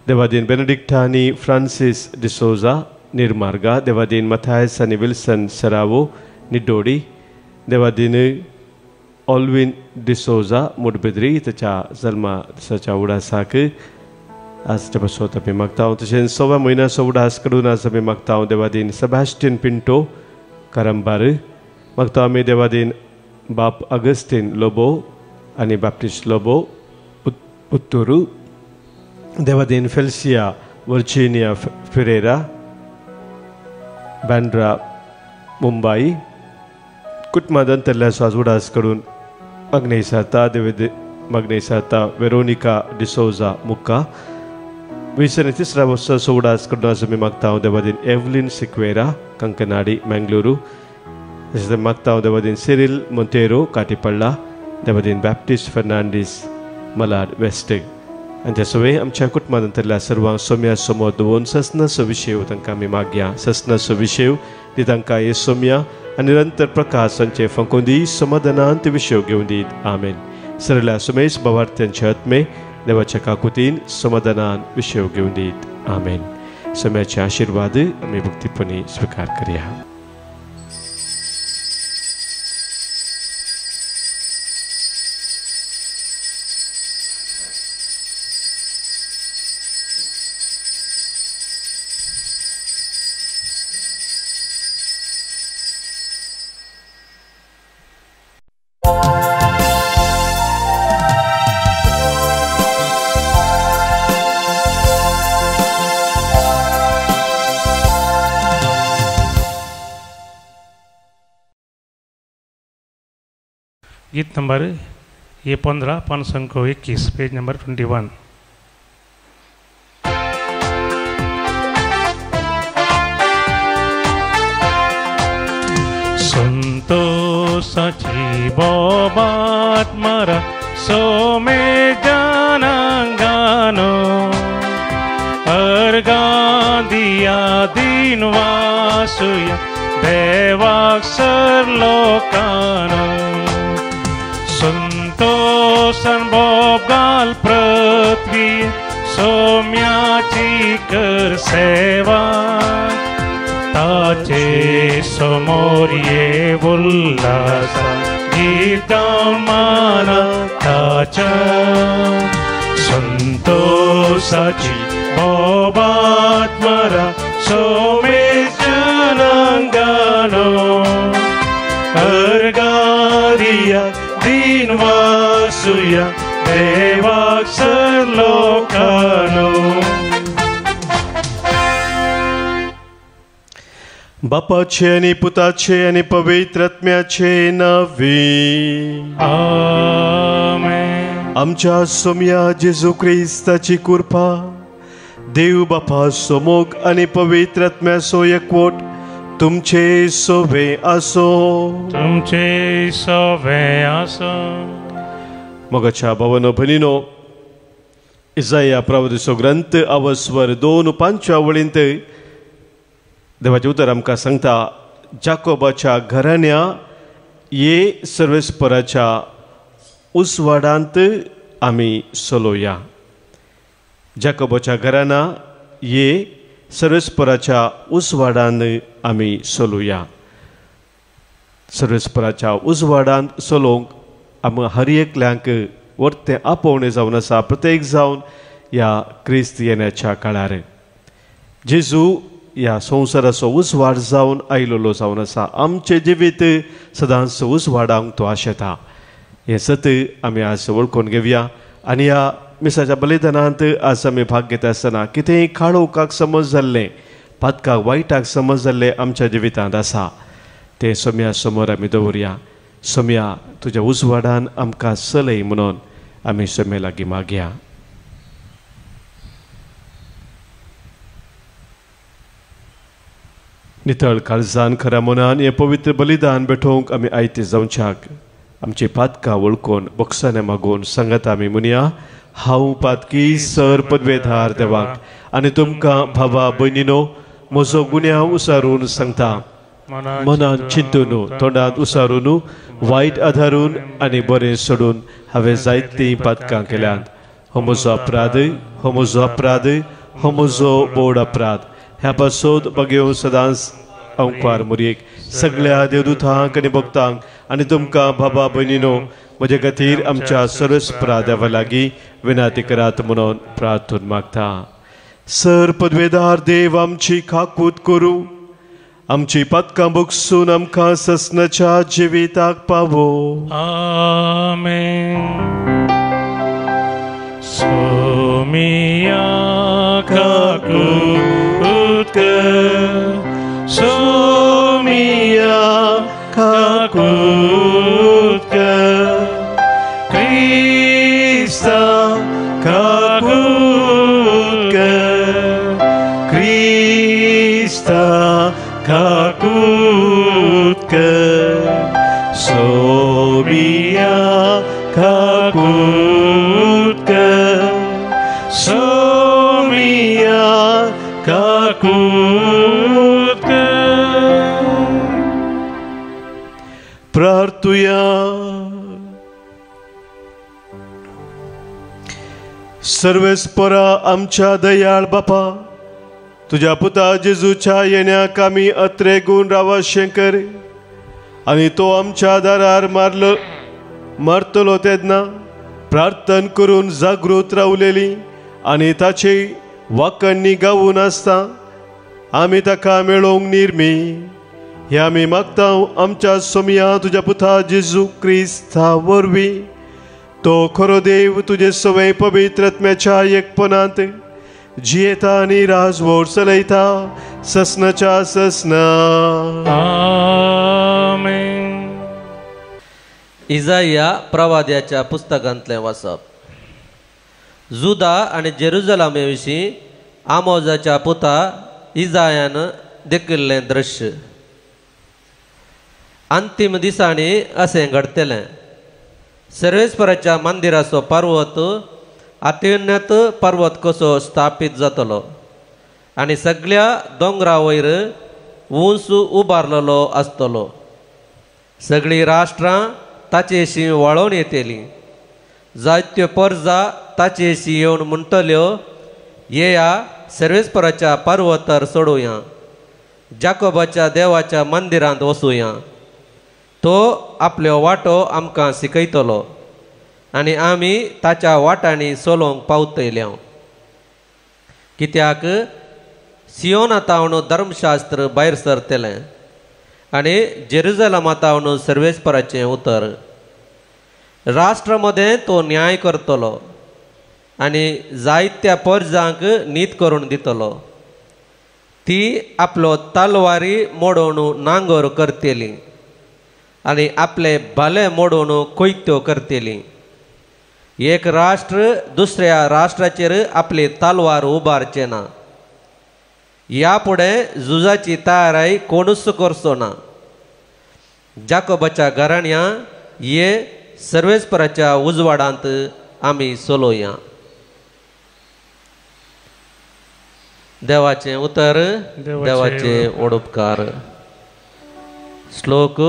देवादीन बेनेडिक्टानी फ्रांसिस डिसोजा निर्मार्गा देवादीन मथायस आणि विल्सन सरावो निडोडी देवादीन ऑल्विन डिसोजा मुडबिद्री त्याच्या जन्माच्या उडासाक आज बसवत आम्ही मागता तशेंच 6 म्हयन्याचो उडास कडून आज आम्ही मागता देवादीन सेबॅस्टियन पिंटो करंबार मागता आम्ही देवादीन बाप अगस्तीन लोबो आणि बॅप्टिस्ट लोबो पुत्तूरू देवादीन फेल्सिया वर्जिनिया फिरेरा बँड्रा मुंबई कुटुंबांतल्या आज उडास कडून मग्नेसाता वेरोनिका डिसोजा मुक्का 23 वर्षा उडास कडून आज आम्ही मागता देवादीन एव्हलिन सिक्वेरा कंकनाडी मंगळूरू तशेंच मागता देवादीन सिरिल मोंटेरो काटीपल्ला देवादीन बॅप्टिस्ट फर्नांडीस मलाड वेस्टेग आनी ते सगळे आमच्या कुटुंबांतल्या सर्वांक सोम्या समोर दवरून ससनाचो विशय तांकां आमी मागया ससनाचो विशय ती तांकां हे सोम्या आनी निरंतर प्रकाश तांचे फंकोदी समाधानान ते विशय घेवन दीत आमेन सरल्या सुमेश भवार्थ्यांचे आत्मे देवाच्या काकुतीन समाधानान विशय घेवन दीत आमेन सोम्याचे आशीर्वाद आमी भक्तीपणी स्वीकार करया गीत नंबर ये 15 पान संख्या 21 पेज नंबर 21 संतोषाची बोबात मारा सोमे जानांगानो अर्गादिया दिनवासुया देवाक सरलोकानो संतोषन बोबगाल पृथ्वी सोम्याची कर सेवा ताचे समोर ये उल्लासा गीतां माना ताच्या संतोषाची बोबात मारा सोमे जनांगानो अर्गादिया दिनवासुया देवाक सरलोकानो बापाचे आणि पुताचे आणि पवित्र आत्म्याचे नावे आमेन आमच्या सोम्या जेजू ख्रिस्ताची कृपा देव बापा सोमोग आणि पवित्र आत्म्याचो एकवट तुमचे सोवे असो मोगाच्या भावानो भयणीनो इसाया प्रवादीचो ग्रंथ अवस्वर 2:5 वळींत देवाचे उतर आमकां सांगता जाकोबाच्या घराण्या ये सर्वेस्पराच्या उसवाडांत आमी चलोया जाकोबाच्या घराना ये सर्वेस्पराच्या उसवाडांत आमी चलोया सर्वेस्पराच्या उसवाडांत चलोवंक आमी हर एकल्यांक वर्तें आपोवणें जावन आसा प्रत्येक जावन ह्या क्रिस्त येण्याच्या काळार जेजू ह्या संवसाराचो उसवाड जावन आयिल्लो जावन आसा आमचें जिवीत सदांच उसवाडांक तो आशेता हें सत आमी आज वळखून घेवया आनी ह्या मिसाच्या बलिदानांत आज आमी भाग घेता आसतना कितेंय काळोखाक समज जाल्लें पातकाक वायटाक समज जाल्लें आमच्या जिवितांत आसा तें सोम्या समोर आमी दवरया सोम्या तुज्या उजवाडान आमकां चलय म्हणून आमी सोम्या लागीं मागया नितळ काळजान खऱ्या मनान हें पवित्र बलिदान भेटोवंक आमी आयते जावच्याक आमची पातकां वळखून बक्षाने मागून सांगात आमी म्हणया हांव पातकी सर पदवेधार देवाक आनी तुमकां भावा भयणीनो म्हजो गुन्यांव उसारून सांगता मनान चिंतून तोंडांत उसारून वायट आधारून आनी बरें सोडून हांवें जायतीं पातकां केल्यांत हो म्हजो अपराध, हो म्हजो अपराध, हो म्हजो बोड अपराध. ह्या पासत बघ्यो सदांच अंकवार मुरयेक सगळ्या देवदूतांक आनी भक्तांक आनी तुमकां बाबा भयणीनो म्हजे खातीर आमच्या सर्व अपराध्या लागीं विनाती करात म्हणून प्रार्थून मागता. सर पदवेदार देव आमची खाकूत करूं, आमची पदकां भोगसून आमकां ससनाच्या जिविताक पावो. आमेन. सोमिया खाकूत कर, सोमिया खाकूत कर, क्रिस्ता खाकूत कर, क्रिस्ता खाकूत कर, सोमिया खाकूत कर, सोमिया खाकूत कर. प्रार्थुया. सर्वेस्परा आमच्या दयाळ बापा, तुझ्या पुता जेजूच्या येण्याक आमी अत्रेगून रावशें कर आनी तो आमच्या दारार मारतलो तेन्ना प्रार्थना करून जागृत रावलेली आनी ताची वाकण्णी गावून आसता आमी ताका मेळोवंक निर्मी. हे आमी मागता आमच्या सोमिया तुझ्या पुता जेजू क्रिस्ता वरवीं. तो खरो देव तुझे सवय पवित्र आत्म्याच्या एकपणांत जियेता आनी राजवट चलयता ससनाच्या ससना. आमेन. इजाया प्रवाद्याच्या पुस्तकांतलें वाचप. जुदा आनी जेरुजलेमे विशीं आमोजाच्या पुता इजायान देखिल्लें दृश्य. अंतिम दिसांनी अशें घडतलें. सर्वेस्पराच्या मंदिराचो पर्वत अत्युन्नत पर्वत कसो स्थापीत जातलो आनी सगळ्या दोंगरा वयर उंच उबारलेलो आसतलो. सगळीं राष्ट्रां ताचेशी वळोवन येतलीं. जायत्यो परजा ताचेशी येवन म्हणटल्यो, येया सर्वेस्पराच्या पर्वतार चडुया, जाकोबाच्या देवाच्या मंदिरांत वचुया. तो आपल्यो वाटो आमकां शिकयतलो आनी आमी ताच्या वाटांनी चलोवंक पावतल्या. कित्याक सियोनातावन धर्मशास्त्र भायर सरतलें आनी जेरुजलेमातावन सर्वेस्पराचें उतर. राष्ट्रा मदें तो न्याय करतलो आनी जायत्या परजांक नीत करून दितलो. ती आपलो तलवारी मोडून नांगोर करतली आनी आपले भले मोडून कोयत्यो करतली. एक राष्ट्र दुसऱ्या राष्ट्राचेर आपली तलवार उबारचे ना. ह्या फुडें झुजाची तयारी कोणूच करचो ना. जाकोबाच्या घराण्या ये सर्वेस्पराच्या उजवाडांत आमी चलोवया. देवाचें उतर, देवाचे ओडुपकार. श्लोक.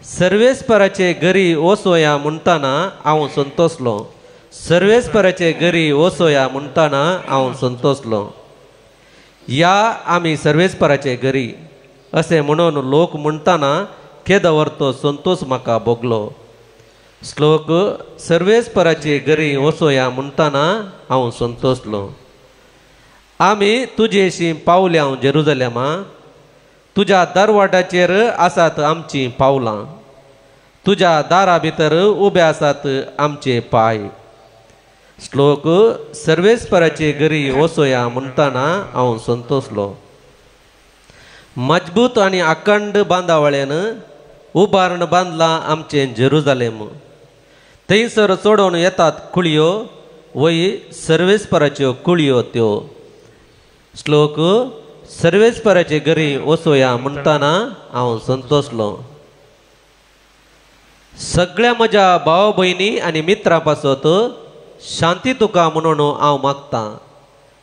सर्वेस्पराचे घरी वचोया म्हणटाना हांव संतोसलो. सर्वेस्पराचे घरी वचोया म्हणटाना हांव संतोसलो. या आमी सर्वेस्पराचे घरी अशें म्हणून लोक म्हणटाना केदावर तो संतोष म्हाका भोगलो. श्लोक. सर्वेस्पराचे घरी वचोया म्हणटाना हांव संतोसलो. आमी तुजेशी पावल्या जेरुजलेमा. तुज्या दरवाटाचेर आसात आमची पावलां. तुज्या दारा भितर उबे आसात आमचे पाय. श्लोक. सर्वेस्पराचे घरी वचोया म्हणटाना हांव संतोसलो. मजबूत आनी अखंड बांदावळेन उबारण बांदलां आमचें जेरुजलेम. थंयसर चडोवन येतात कुळयो, वय सर्वेस्पराच्यो कुळयो त्यो. श्लोक. सर्वेस्पराचे घरी वचोया म्हणटाना हांव संतोसलो. सगळ्या म्हज्या भाव भयणी आनी मित्रां पासत शांती तुका म्हणून हांव मागतां.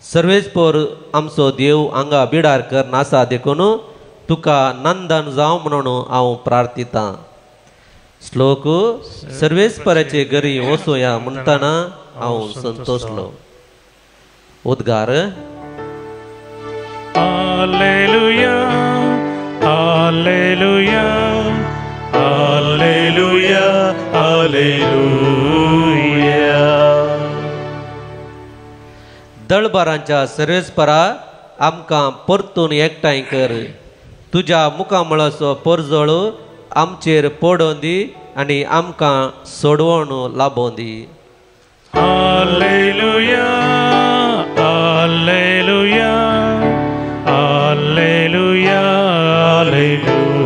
सर्वेस्पर आमचो देव हांगा बिडार कर नासा देखून तुका नंदन जावं म्हणून हांव प्रार्थितां. श्लोक. सर्वेस्पराचे घरी वचोया म्हणटाना हांव संतोषलो. उद्गार. Hallelujah hallelujah hallelujah hallelujah. दळबारांच्या सर्वेस्परा आमकां परतून एकठांय कर. तुज्या मुखामळाचो परजोळू आमचेर पडोवन दी आनी आमकां सोडवण लाबोवन दी. Hallelujah hallelujah hallelujah hallelujah.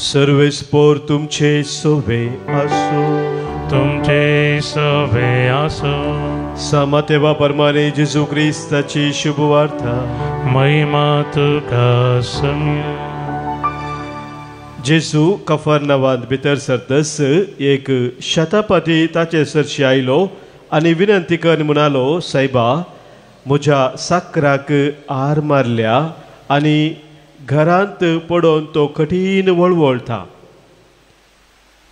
सर्वेस्पोर तुमचे सोवे आसो. तुमचे सोवे आसो. समातेवा परमाने जेजू क्रिस्ताची शुभ वार्ता. महिमा तुका सम्य. जेजू कफरनावांत भितर सरतस एक शतापती ताचे सरशी आयलो आनी विनंती कर म्हणालो, सायबा, म्हज्या साकराक आर मारल्या आनी घरांत पडोवन तो कठीण वळवळटा.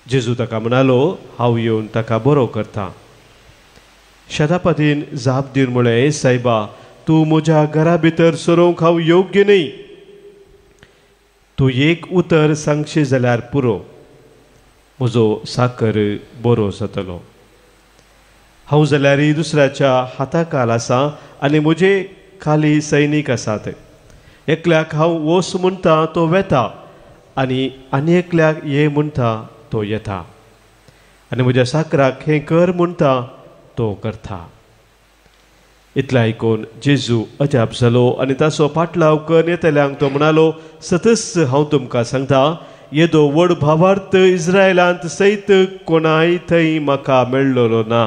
जेजू ताका म्हणालो, हांव येवन ताका बरो करता. शतापतीन जाप दिवन म्हळें, सायबा, तूं म्हज्या घरा भितर सरोवंक हांव योग्य न्ही. तूं एक उतर सांगशी जाल्यार पुरो, म्हजो साकर बरो जातलो. हांव जाल्यार दुसऱ्याच्या हाताखाल आसा आनी म्हजे खाली सैनीक आसात. एकल्याक हांव वच म्हणटा तो वेता आनी आनी एकल्याक ये म्हणटा तो येता आनी म्हज्या साकराक हें कर म्हणटा तो करता. इतलें आयकून जेजू अजाप जालो आनी ताचो पाटलाव कर येतल्यांक तो म्हणालो, सतस हांव तुमकां सांगता, येदो व्हड भावार्थ इस्रायलांत सयत कोणाय थंय म्हाका मेळ्ळलो ना.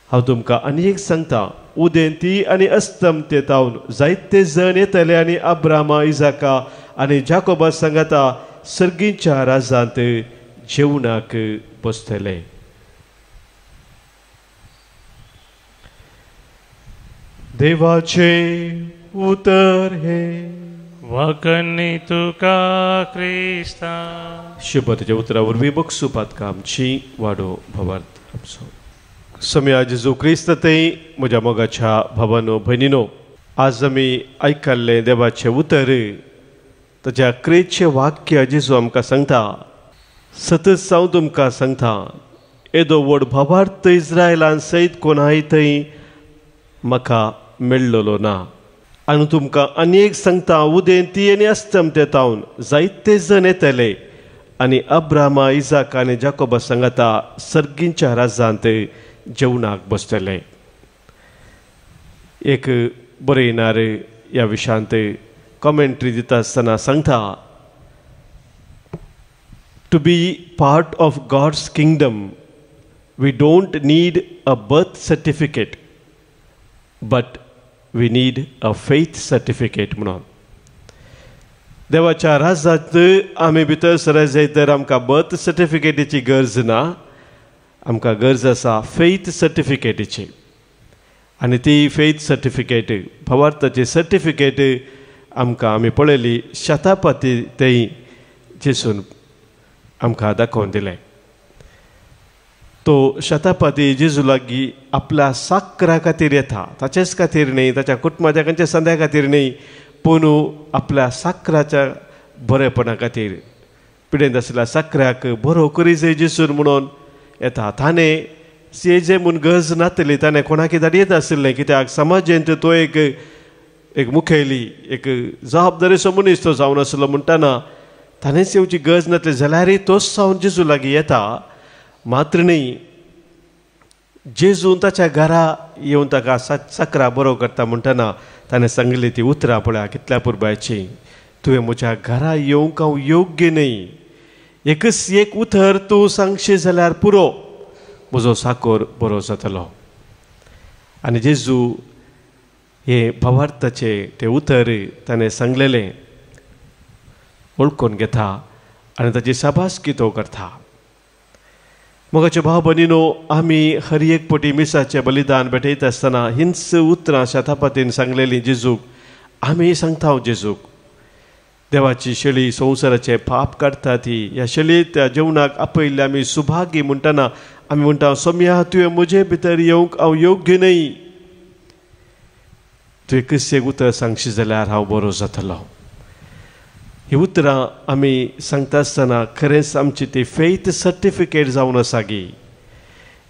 हांव तुमकां आनी एक सांगता, उदेंती आनी अस्तमते तावन जायते जण येतले आनी अब्रामा, इजाका आनी जाकोबा सांगाता सर्गीच्या राजांत जेवणाक बसतले. देवाचे उतर हे वकन्नी तुका क्रिस्ता. शुभतेच्या उतरा वरवीं बक्षुपात आमची वाडो भावार्थ आमचो. सम्या जेजू क्रिस्त थंय म्हज्या मोगाच्या भावानो भयणीनो, आज आमी आयकल्लें देवाचें उतर, ताच्या क्रेचे वाक्य जेजू आमकां सांगता, सतत हांव तुमकां सांगता, येदो व्हड भावार्थ इस्रायलान सयत कोणाय थंय म्हाका मेळ्ळलो ना. आनी तुमकां आनी एक सांगता, उदेंती आनी अस्तमते तावन जायते जण येतले आनी अब्रामा, इजाक आनी जाकोबा सांगाता सर्गींच्या राजांत जेवणाक बसतले. एक बरयणार ह्या विशयांत कॉमेंट्री दिता आसतना सांगता, to be part of God's kingdom we don't need a birth certificate but we need a faith certificate. म्हणून देवाच्या राजांत आमी भितर सराय जाय तर आमकां बर्थ सर्टिफिकेटीची गरज ना, आमकां गरज आसा फेथ सर्टिफिकेटीची. आनी ती फेथ सर्टिफिकेट, भावार्थाची सर्टिफिकेट आमकां आमी पळयली शतापती थंय जेसून आमकां दाखोवन दिलें. तो शतापती जेजू लागीं आपल्या साकरा खातीर येता, ताचेच खातीर न्ही, ताच्या कुटुंबाच्या खंयच्या संद्या खातीर न्ही, पूण आपल्या साकराच्या बरेपणा खातीर, पिडेंत आसलेल्या साकऱ्याक बरो करी जाय जेसून म्हणून येता. ताणें जे म्हूण गरज नातली ताणें कोणाकी धाडी येता आशिल्लें, कित्याक समाजेंत तो एक मुखेली, एक जबाबदारेचो मनीस तो जावन आसलो म्हणटाना ताणेंच येवची गरज नातली जाल्यारय तोच जावन जेजू लागीं येता. मात्र न्ही, जेजून ताच्या घरा येवन ताका साकरा बरो करता म्हणटाना ताणें सांगली ती उतरां पळया कितल्या पुरबायची, तुवें म्हज्या घरा येवंक हांव योग्य न्ही, एकच एक उतर तूं सांगशी जाल्यार पुरो, म्हजो साकोर बरो जातलो. आनी जेजू हे भावार्थाचे ते उतर ताणें सांगलेलें ओळखून घेता आनी ताची शाबासकी तो करता. मोगाचे भाव भयणीनो, आमी हर एक पटी मिसाचें बलिदान भेटयता आसतना हिंच 3 उतरां शतापतीन सांगलेलीं जेजूक आमी सांगता जेजूक, देवाची शेळी संवसाराचे पाप काडटा ती ह्या शेळयेत जेवणाक आपयल्ले आमी सुभागी म्हणटना आमी म्हणटा सोम्या तुवें म्हजे भितर येवंक हांव योग्य न्हय. तुवें क्रिस्तेक उतर सांगशी जाल्यार हांव बरो जातलो. ही उतरां आमी सांगता आसतना खरेंच आमची ती फेथ सर्टिफिकेट जावन आसा गी.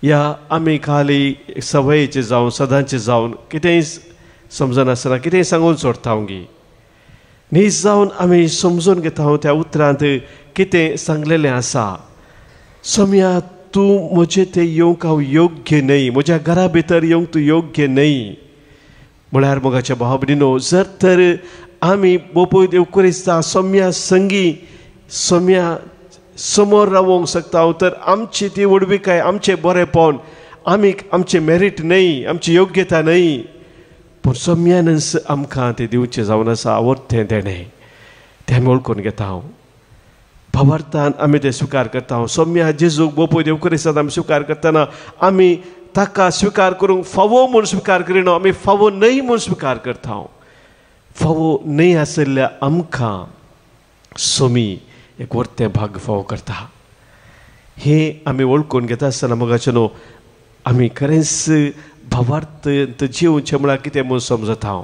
या आमी खाली सवयेचे जावन सदांचे जावन कितेंय समजनासतना कितेंय सांगून सोडटा हांव गी. न्ही जावन आमी समजून घेता त्या उतरांत कितें सांगलेलें आसा. सोम्या तूं म्हजें तें येवंक हांव योग्य न्हय, म्हज्या घरा भितर येवंक तूं योग्य न्हय. म्हळ्यार मोगाच्या भाव भयणीनो, जर तर आमी बोपय देव करिस्ता सोम्या संगी सोम्या समोर रावंक शकता तर आमची ती वडविकाय आमचें बरेंपण आमी आमचें मेरीट न्हय, आमची योग्यता न्हय, पूण सोम्यानच आमकां तें दिवचें जावन आसा. आवडटें देणें तें आमी वळखून घेता. हांव भावार्थान आमी तें स्विकार करता. सोम्या जेजूक बोपय देव करिस्तांत आमी स्विकार करतना आमी ताका स्विकार करूंक फावो म्हूण स्विकार करिना, आमी फावो न्हय म्हूण स्विकार करता. फावो न्हय आशिल्ल्या आमकां सोमी एक वर्तें भाग फावो करता. हें आमी वळखून घेता आसतना मोगाचें न्हू आमी खरेंच भावार्थ जिवचें म्हळ्यार कितें म्हूण समजता. हांव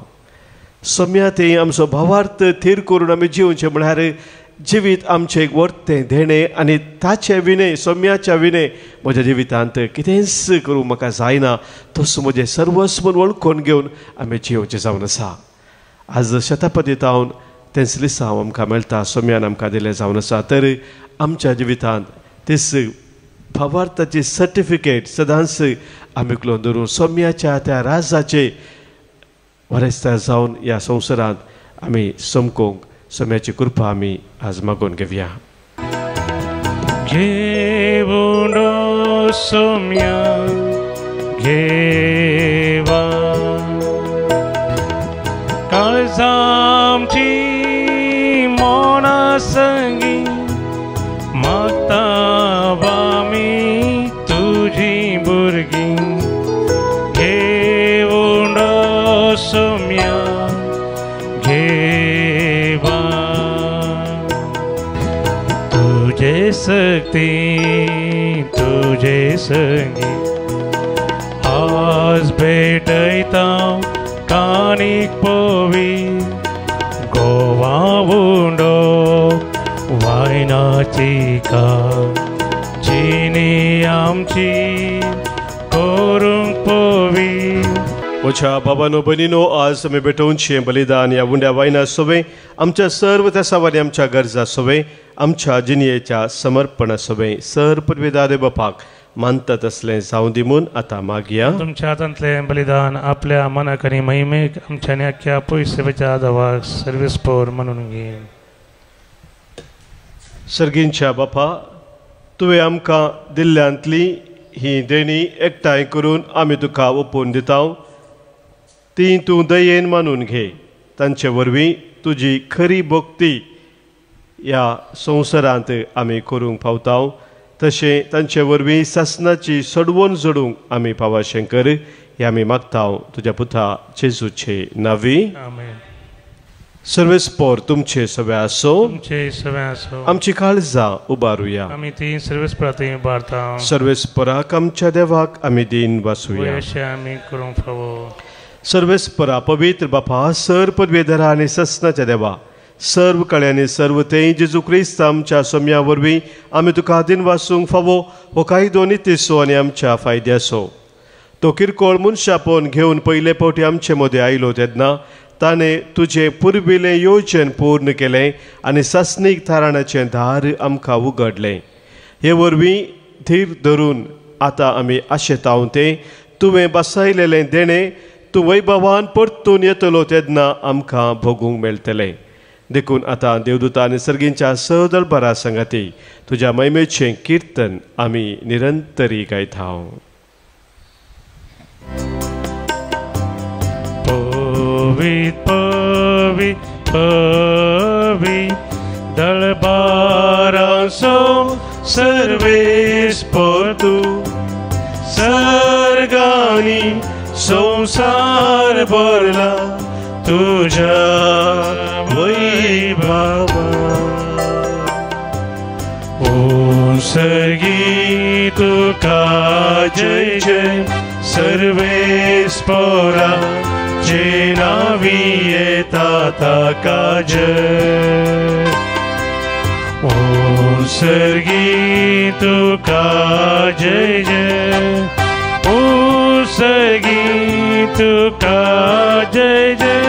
सोम्या तें आमचो भावार्थ थीर करून आमी जिवचें म्हळ्यार जिवीत आमचें एक वर्तें देणें आनी ताचे विनय सोम्याच्या विनय म्हज्या जिवितांत कितेंच करूंक म्हाका जायना. तसो म्हजें सर्वस्व वळखून घेवन आमी जिवचें जावन आसा. आज शतापतींत हांव तेंच लिसांव आमकां मेळटा सोम्यान आमकां दिलें जावन आसा. तर आमच्या जिवितांत तेच भावार्थाची सर्टिफिकेट सदांच आमी उखलून धरून सोम्याच्या त्या राजाचे वारेस्तार जावन ह्या संवसारांत आमी समकोंक सोम्याची कृपा आमी आज मागून घेवया. घेवून सोम्या घेवा काळजामची मोना संगी मागता आमी तुजी भुरगीं. घेवून सोम्या घेवा तुजे सक्ती तुजे संगी आज भेटयता कानीक पोवी गोवा उंडो वायनाची का जिनी आमची करूंक पोवी. म्हज्या बाबानो भयणीनो, आज आमी भेटोवनचें बलिदान ह्या उंड्या वायना सोवे आमच्या सर्व तेसावानी आमच्या गरजा सोवे आमच्या जिणयेच्या समर्पणा सोवे सर पदवेदार बापाक मानता तसलें जावं दी म्हूण आतां मागया. तुमच्या हातांतलें बलिदान आपल्या मनाक आनी महिमेक आमच्या आख्या पयस सेवेच्या देवाक सर्वेस्पोर म्हणून घे. सर्गींच्या बापा, तुवें आमकां दिल्ल्यांतली ही देणी एकठांय करून आमी तुका ओपून दिता. ती तूं दयेन मानून घे. तांचे वरवीं तुजी खरी भक्ती ह्या संवसारांत आमी करूंक पावता. तशें तांचे वरवीं सासणाची सडवण जोडूंक आमी पावा शंकर हे आमी मागता तुज्या पुता जेजूचे नांवी. सर्वेस्पोर तुमचे सवे आसो. आमची काळजां उबारुया. आमी ती सर्वेस्पोरांत उबारता. सर्वेस्पोराक आमच्या देवाक आमी दिन वासुया. आमी करूंक फावो. सर्वेस्परा पवित्र बापा, सर पदवेधरा आनी ससनाच्या देवा, सर्व कळ्यांनी सर्व ते जेजू क्रिस्त आमच्या सोम्या वरवीं आमी तुका दिन वासूंक फावो हो कायदो नितेसो आनी आमच्या फायद्याचो. तो किरकोळ मनशापोन घेवन पयले फावटी आमचे मदें आयलो तेन्ना ताणें तुजें पुर्विल्लें येवजन पूर्ण केलें आनी ससनीक थाराणाचें दार आमकां उगडलें. हे वरवीं धीर धरून आतां आमी आशेतां तें तुवें बसयलेलें देणें तूं वैभवान परतून येतलो तेन्ना आमकां भोगूंक मेळटलें. देखून आतां देवदूता आनी सर्गींच्या सहदळबरा संगाती तुज्या महिमेचें किर्तन आमी निरंतरी गायता. पवित पवित पवित दळबारांचो सर्वेस्पोर तूं, सर्गांनी संसार भरला तुझ्या वैभव सर्गी तुका जय जय सर्वेस्परा जे नावी येता ताका जय ओ सर्गी तुका जय जय ओ सर्गी तुका जय जय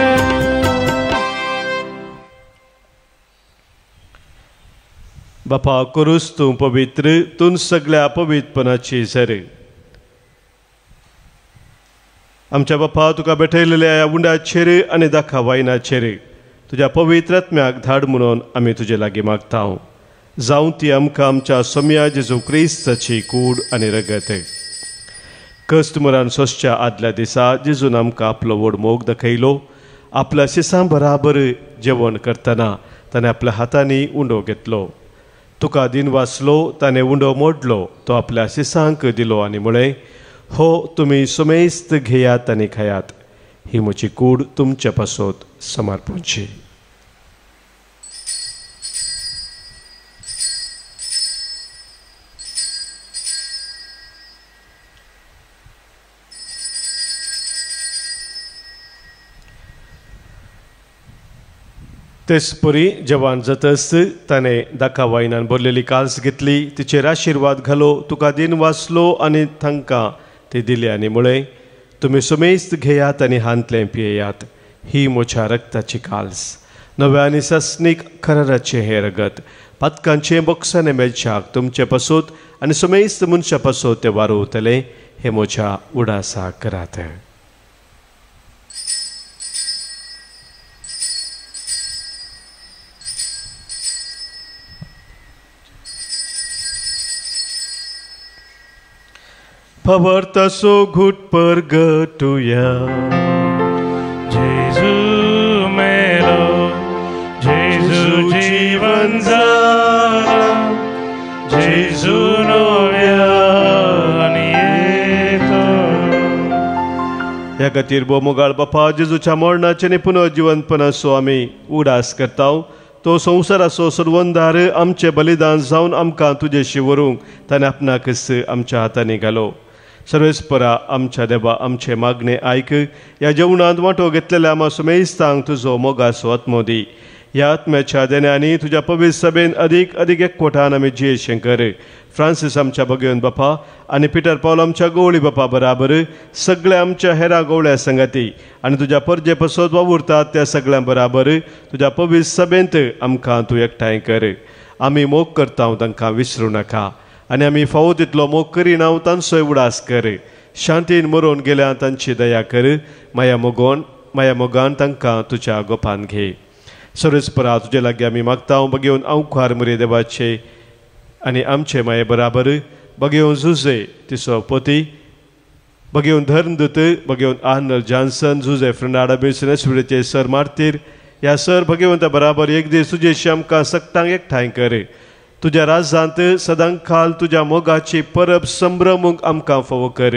बापा करूस तूं पवित्र तूं सगळ्या पवित्रपणाची झर आमच्या बापा तुका बैठयलेल्या ह्या उंडाचेर आनी दाखा वायनाचेर तुज्या पवित्र आत्म्याक धाड म्हणून आमी तुजे लागीं मागता जावं ती आमकां आमच्या सोम्या जेजू क्रिस्ताची कूड आनी रगत कस्ट मरान सोंसच्या आदल्या दिसा जेजून आमकां आपलो व्हड मोग दाखयलो आपल्या शिसां बराबर जेवण करतना ताणें आपल्या हातांनी उंडो घेतलो तुका दिन वाचलो ताणें उंडो मोडलो तो आपल्या शिसांक दिलो आनी म्हळें हो तुमी सुमेस्त घेयात आनी खायात ही म्हजी कूड तुमच्या पासत समर्पूंची तेच परी जेवण जातच ताणें दाका वायनान भरलेली काल्स घेतली तिचेर आशिर्वाद घालो तुका दिन वाचलो आनी तांकां ती दिली आनी म्हळें तुमी सुमेस्त घेयात आनी हांतलें पियेयात ही म्हज्या रक्ताची काल्स नव्या आनी सस्नीक खराराचें हें रगत पातकांचें बक्षाने मेळच्याक तुमचे पासत आनी सुमेस्त मनशा पासत तें वारोवतलें हें म्हज्या उडासा करात Pavartaso gut pergetuya जेजू मेलो जेजू जीवन जाला जेजू नव्यान येतो ह्या खातीर बोमोगाळ बापा जेजूच्या मरणाचे आनी पुनर्जिवनपणाचो आमी उडास करता तो संवसाराचो सर्वंदार आमचें बलिदान जावन आमकां तुजेशी व्हरूंक ताणें आपणाकच आमच्या हातांनी घालो सर्वेस्परा आमच्या देवा आमचे मागणे आयक ह्या जेवणांत वांटो घेतलेल्या आमा सुमेस्तांक तुजो मोगाचो आत्मो दी ह्या आत्म्याच्या देण्यांनी तुज्या पवित्र सभेन अदीक एकवटान आमी जियेशें कर फ्रांसीस आमच्या भगिवन बापा आनी पिटर पॉल आमच्या गवळी बापा बराबर सगळ्या आमच्या हेरा गवळ्या संगाती आनी तुज्या परजे पसत वावुरतात त्या सगळ्यां बराबर तुज्या पवित्र सभेंत आमकां तूं एकठांय कर आमी मोग करता तांकां विसरूं नाका आनी आमी फावो तितलो मोग करिना तांचोय उडास कर शांतीन मरोवन गेल्या तांची दया कर माया मोगान तांकां तुज्या गोपान घे सर्वेस्परा तुजे लागीं आमी मागता बगेवन आंवखार मरे देवाचे आनी आमचे माये बराबर बगेवन झुजे तिचो पोती बगेवन धर्मदूत बगेवन आर्नल्ड जॉन्सन झुजे फ्रनाडा बिल्सनेसुडेचे सर मार्तीर ह्या सर भगवंता बराबर एक दीस तुजेशी आमकां सक्तांक एकठांय कर तुज्या राज्यांत सदांच खाल तुज्या मोगाची परब संभ्रमूंक आमकां फावो कर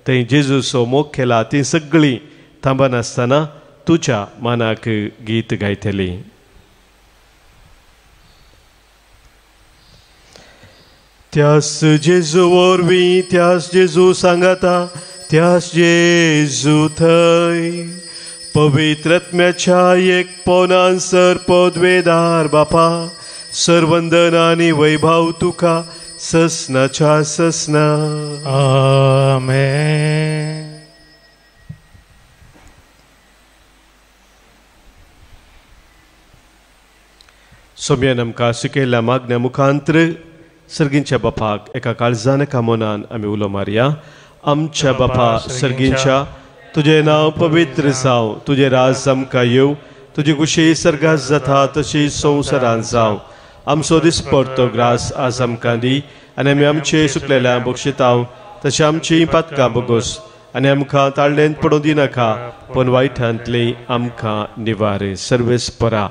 थंय जेजूचो मोग केला ती सगळीं थांबनासतना तुज्या मानाक गीत गायतली त्यास जेजू वरवीं त्यास जेजू सांगाता त्यास जेजू थंय पवित्र आत्म्याच्या एक पोनान सर पदवेदार बापा सर्वंदन आनी वैभव तुका ससनाच्या ससना आमेन सोम्यान आमकां शिकयल्ल्या मागण्या मुखांतर सर्गींच्या बापाक एका काळजान एका मनान आमी उलो मारया आमच्या बापा सर्गींच्या तुजें नांव पवित्र जावं तुजें राज आमकां येवं तुजी कुशी सर्गात जाता तशी संवसारांत जावं आमचो दिसपडतो ग्रास आज आमकां दी आनी आमी आमचे सुकलेल्या बक्षितांव तशें आमची पातकां बगोस आनी आमकां ताळणेंत पडूं दिनाका पण वायटांतली आमकां निवार सर्वेस्परा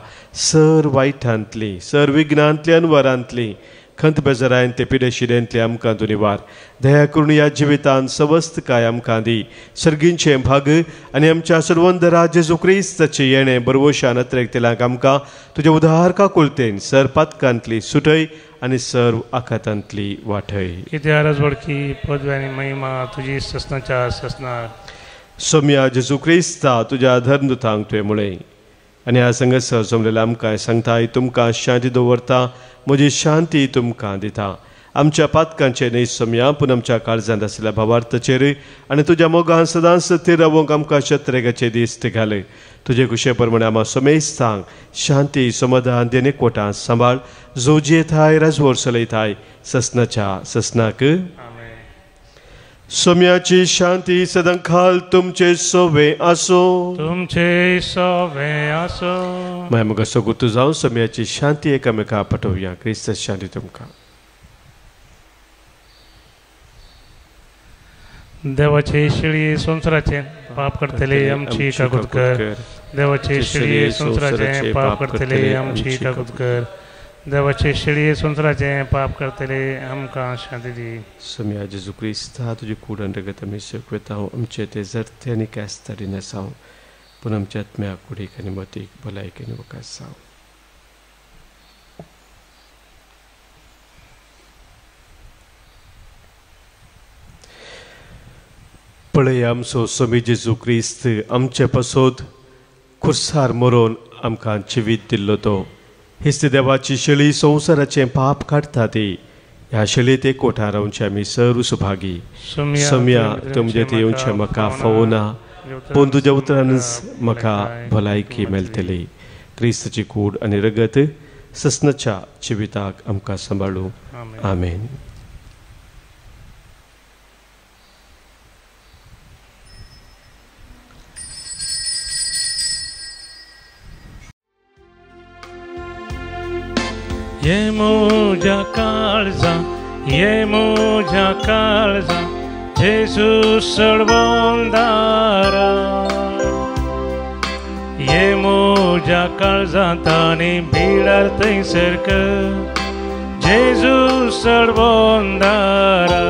सर वायटांतली सर विघ्नांतली अनवरांतली खंत बेजारायन ते पिडेशिडेंतली आमकां तूं निवार दया करून ह्या जिवितांत सवस्त काय आमकां दी सर्गींचे भाग आनी आमच्या सर्वंदरा जेजू क्रिस्ताचे येणें बरवशान अत्रेक तेलांक आमकां तुजे उदार काकुलतेन सर पातकांतली सुटय आणि सर्व आखातांतली वाटय. कित्याक राजवडकी पदवी आनी महिमा तुजी ससनाच्या ससनार. सोम्या जेजू क्रिस्ता तुज्या धर्मदुतांक तुवें मुळे आनी ह्या संगत जमलेल्या आमकां सांगताय तुमकां शांती दवरता म्हजी शांती तुमकां दिता. आमच्या पातकांचे न्ही सोम्या पूण आमच्या काळजांत आशिल्ल्या भावार्थाचेर आनी तुज्या मोगान सदांच स्थिर रावूंक आमकां शत्रेगाचे दिश्ट घाल. तुजे कुशे प्रमाणे आमी सोमेस्तांक शांती समाधान देन एकवटां सांबाळ जोजी येताय राजवड चलयताय ससनाच्या ससनाक. सोम्याची शांती सदांखाल तुमचे सोवे आसो. तुमचे सोवे आसो. माय म्हाका सोगूत जावन सोम्याची शांती एकामेका पाठोवया. क्रिस्त शांती तुमकां. देवाचे शिळी संसाराचे पाप करतले आमची काकूत कर. देवाचे शिळी संसाराचे पाप करतले आमची काकूत कर. देवाचे शिळी संसाराचे पाप करतले आमकां शांती दी. सोम्या जेजू क्रिस्ता तुजी कूड आनी रगत आमी शेकवेता आमचे ते जरते आनी कास्तारी नसाव पूण आमच्या आत्म्या कुडीक आनी मतीक भलायकी आनी वकास जावं. पळय आमचो सोमी जेजू क्रिस्त आमचे पासोत खुर्सार मरोवन आमकां जिवीत दिल्लो तो. हिस्त देवाची शेळी संवसाराचें पाप काडटा ती. ह्या शेळयेत एकवटां रावचे आमी सर्व सुभागी. सोम्या तुमचे ते येवचें म्हाका फावो ना पूण तुज्या उतरानच म्हाका भलायकी मेळटली. क्रिस्ताची कूड आनी रगत ससनाच्या जिविताक आमकां सांबाळूं. आमेन. ये मोजा काळजा ये मोजा काळजा जेजू सडवंदारा. ये मोजा काळजा तानी बिडार थंयसर जेजू सडवंदारा.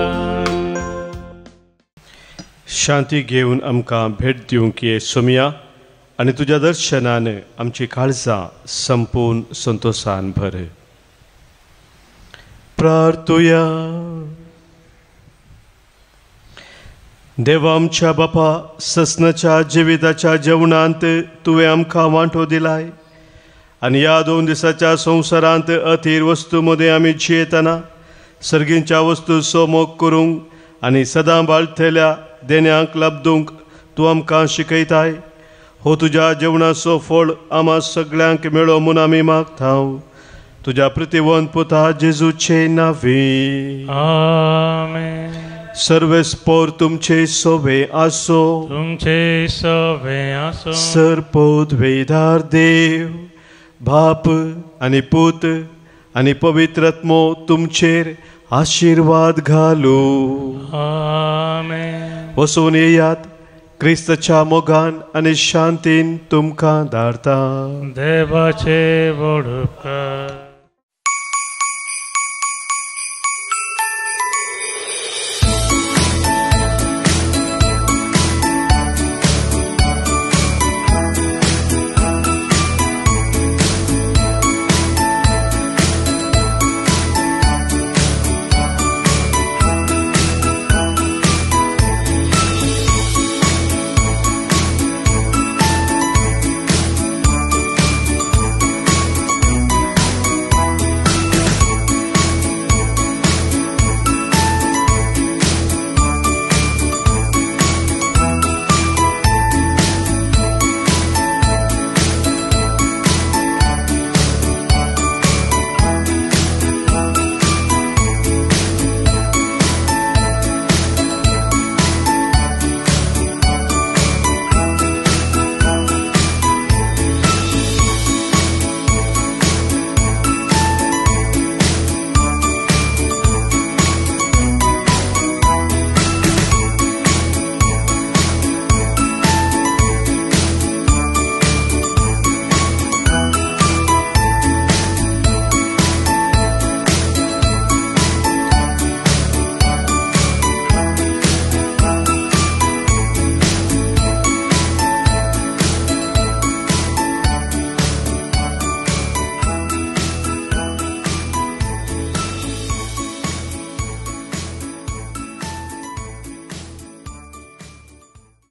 शांती घेवन आमकां भेट दिवंक ये सोम्या आनी तुज्या दर्शनान आमची काळजां संपून संतोषान भर. प्रार्थुया. देवा आमच्या बापा ससनाच्या जिविताच्या जेवणांत तुवें आमकां वांटो दिलाय आनी ह्या 2 दिसाच्या संवसारांत अथीर वस्तू मदें आमी जियेतना सर्गींच्या वस्तू सोमोग करूंक आनी सदां बाळथेल्या देण्यांक लाभदूंक तूं आमकां शिकयताय. हो तुज्या जेवणाचो फळ आम्हा सगळ्यांक मेळो म्हूण आमी मागतांव तुज्या प्रतिवंत पुता जेजूचे नांवी. आमेन. सर्वेस्पोर तुमचे सोवे आसो. तुमचे सोवे आसो. सर्पोद्वेदार देव बाप आनी पूत आनी पवित्र आत्मो तुमचेर आशीर्वाद घालू. आमेन. वचून येयात. क्रिस्ताच्या मोगान आनी शांतीन तुमकां धाडटा. देवाचे वडूपकार.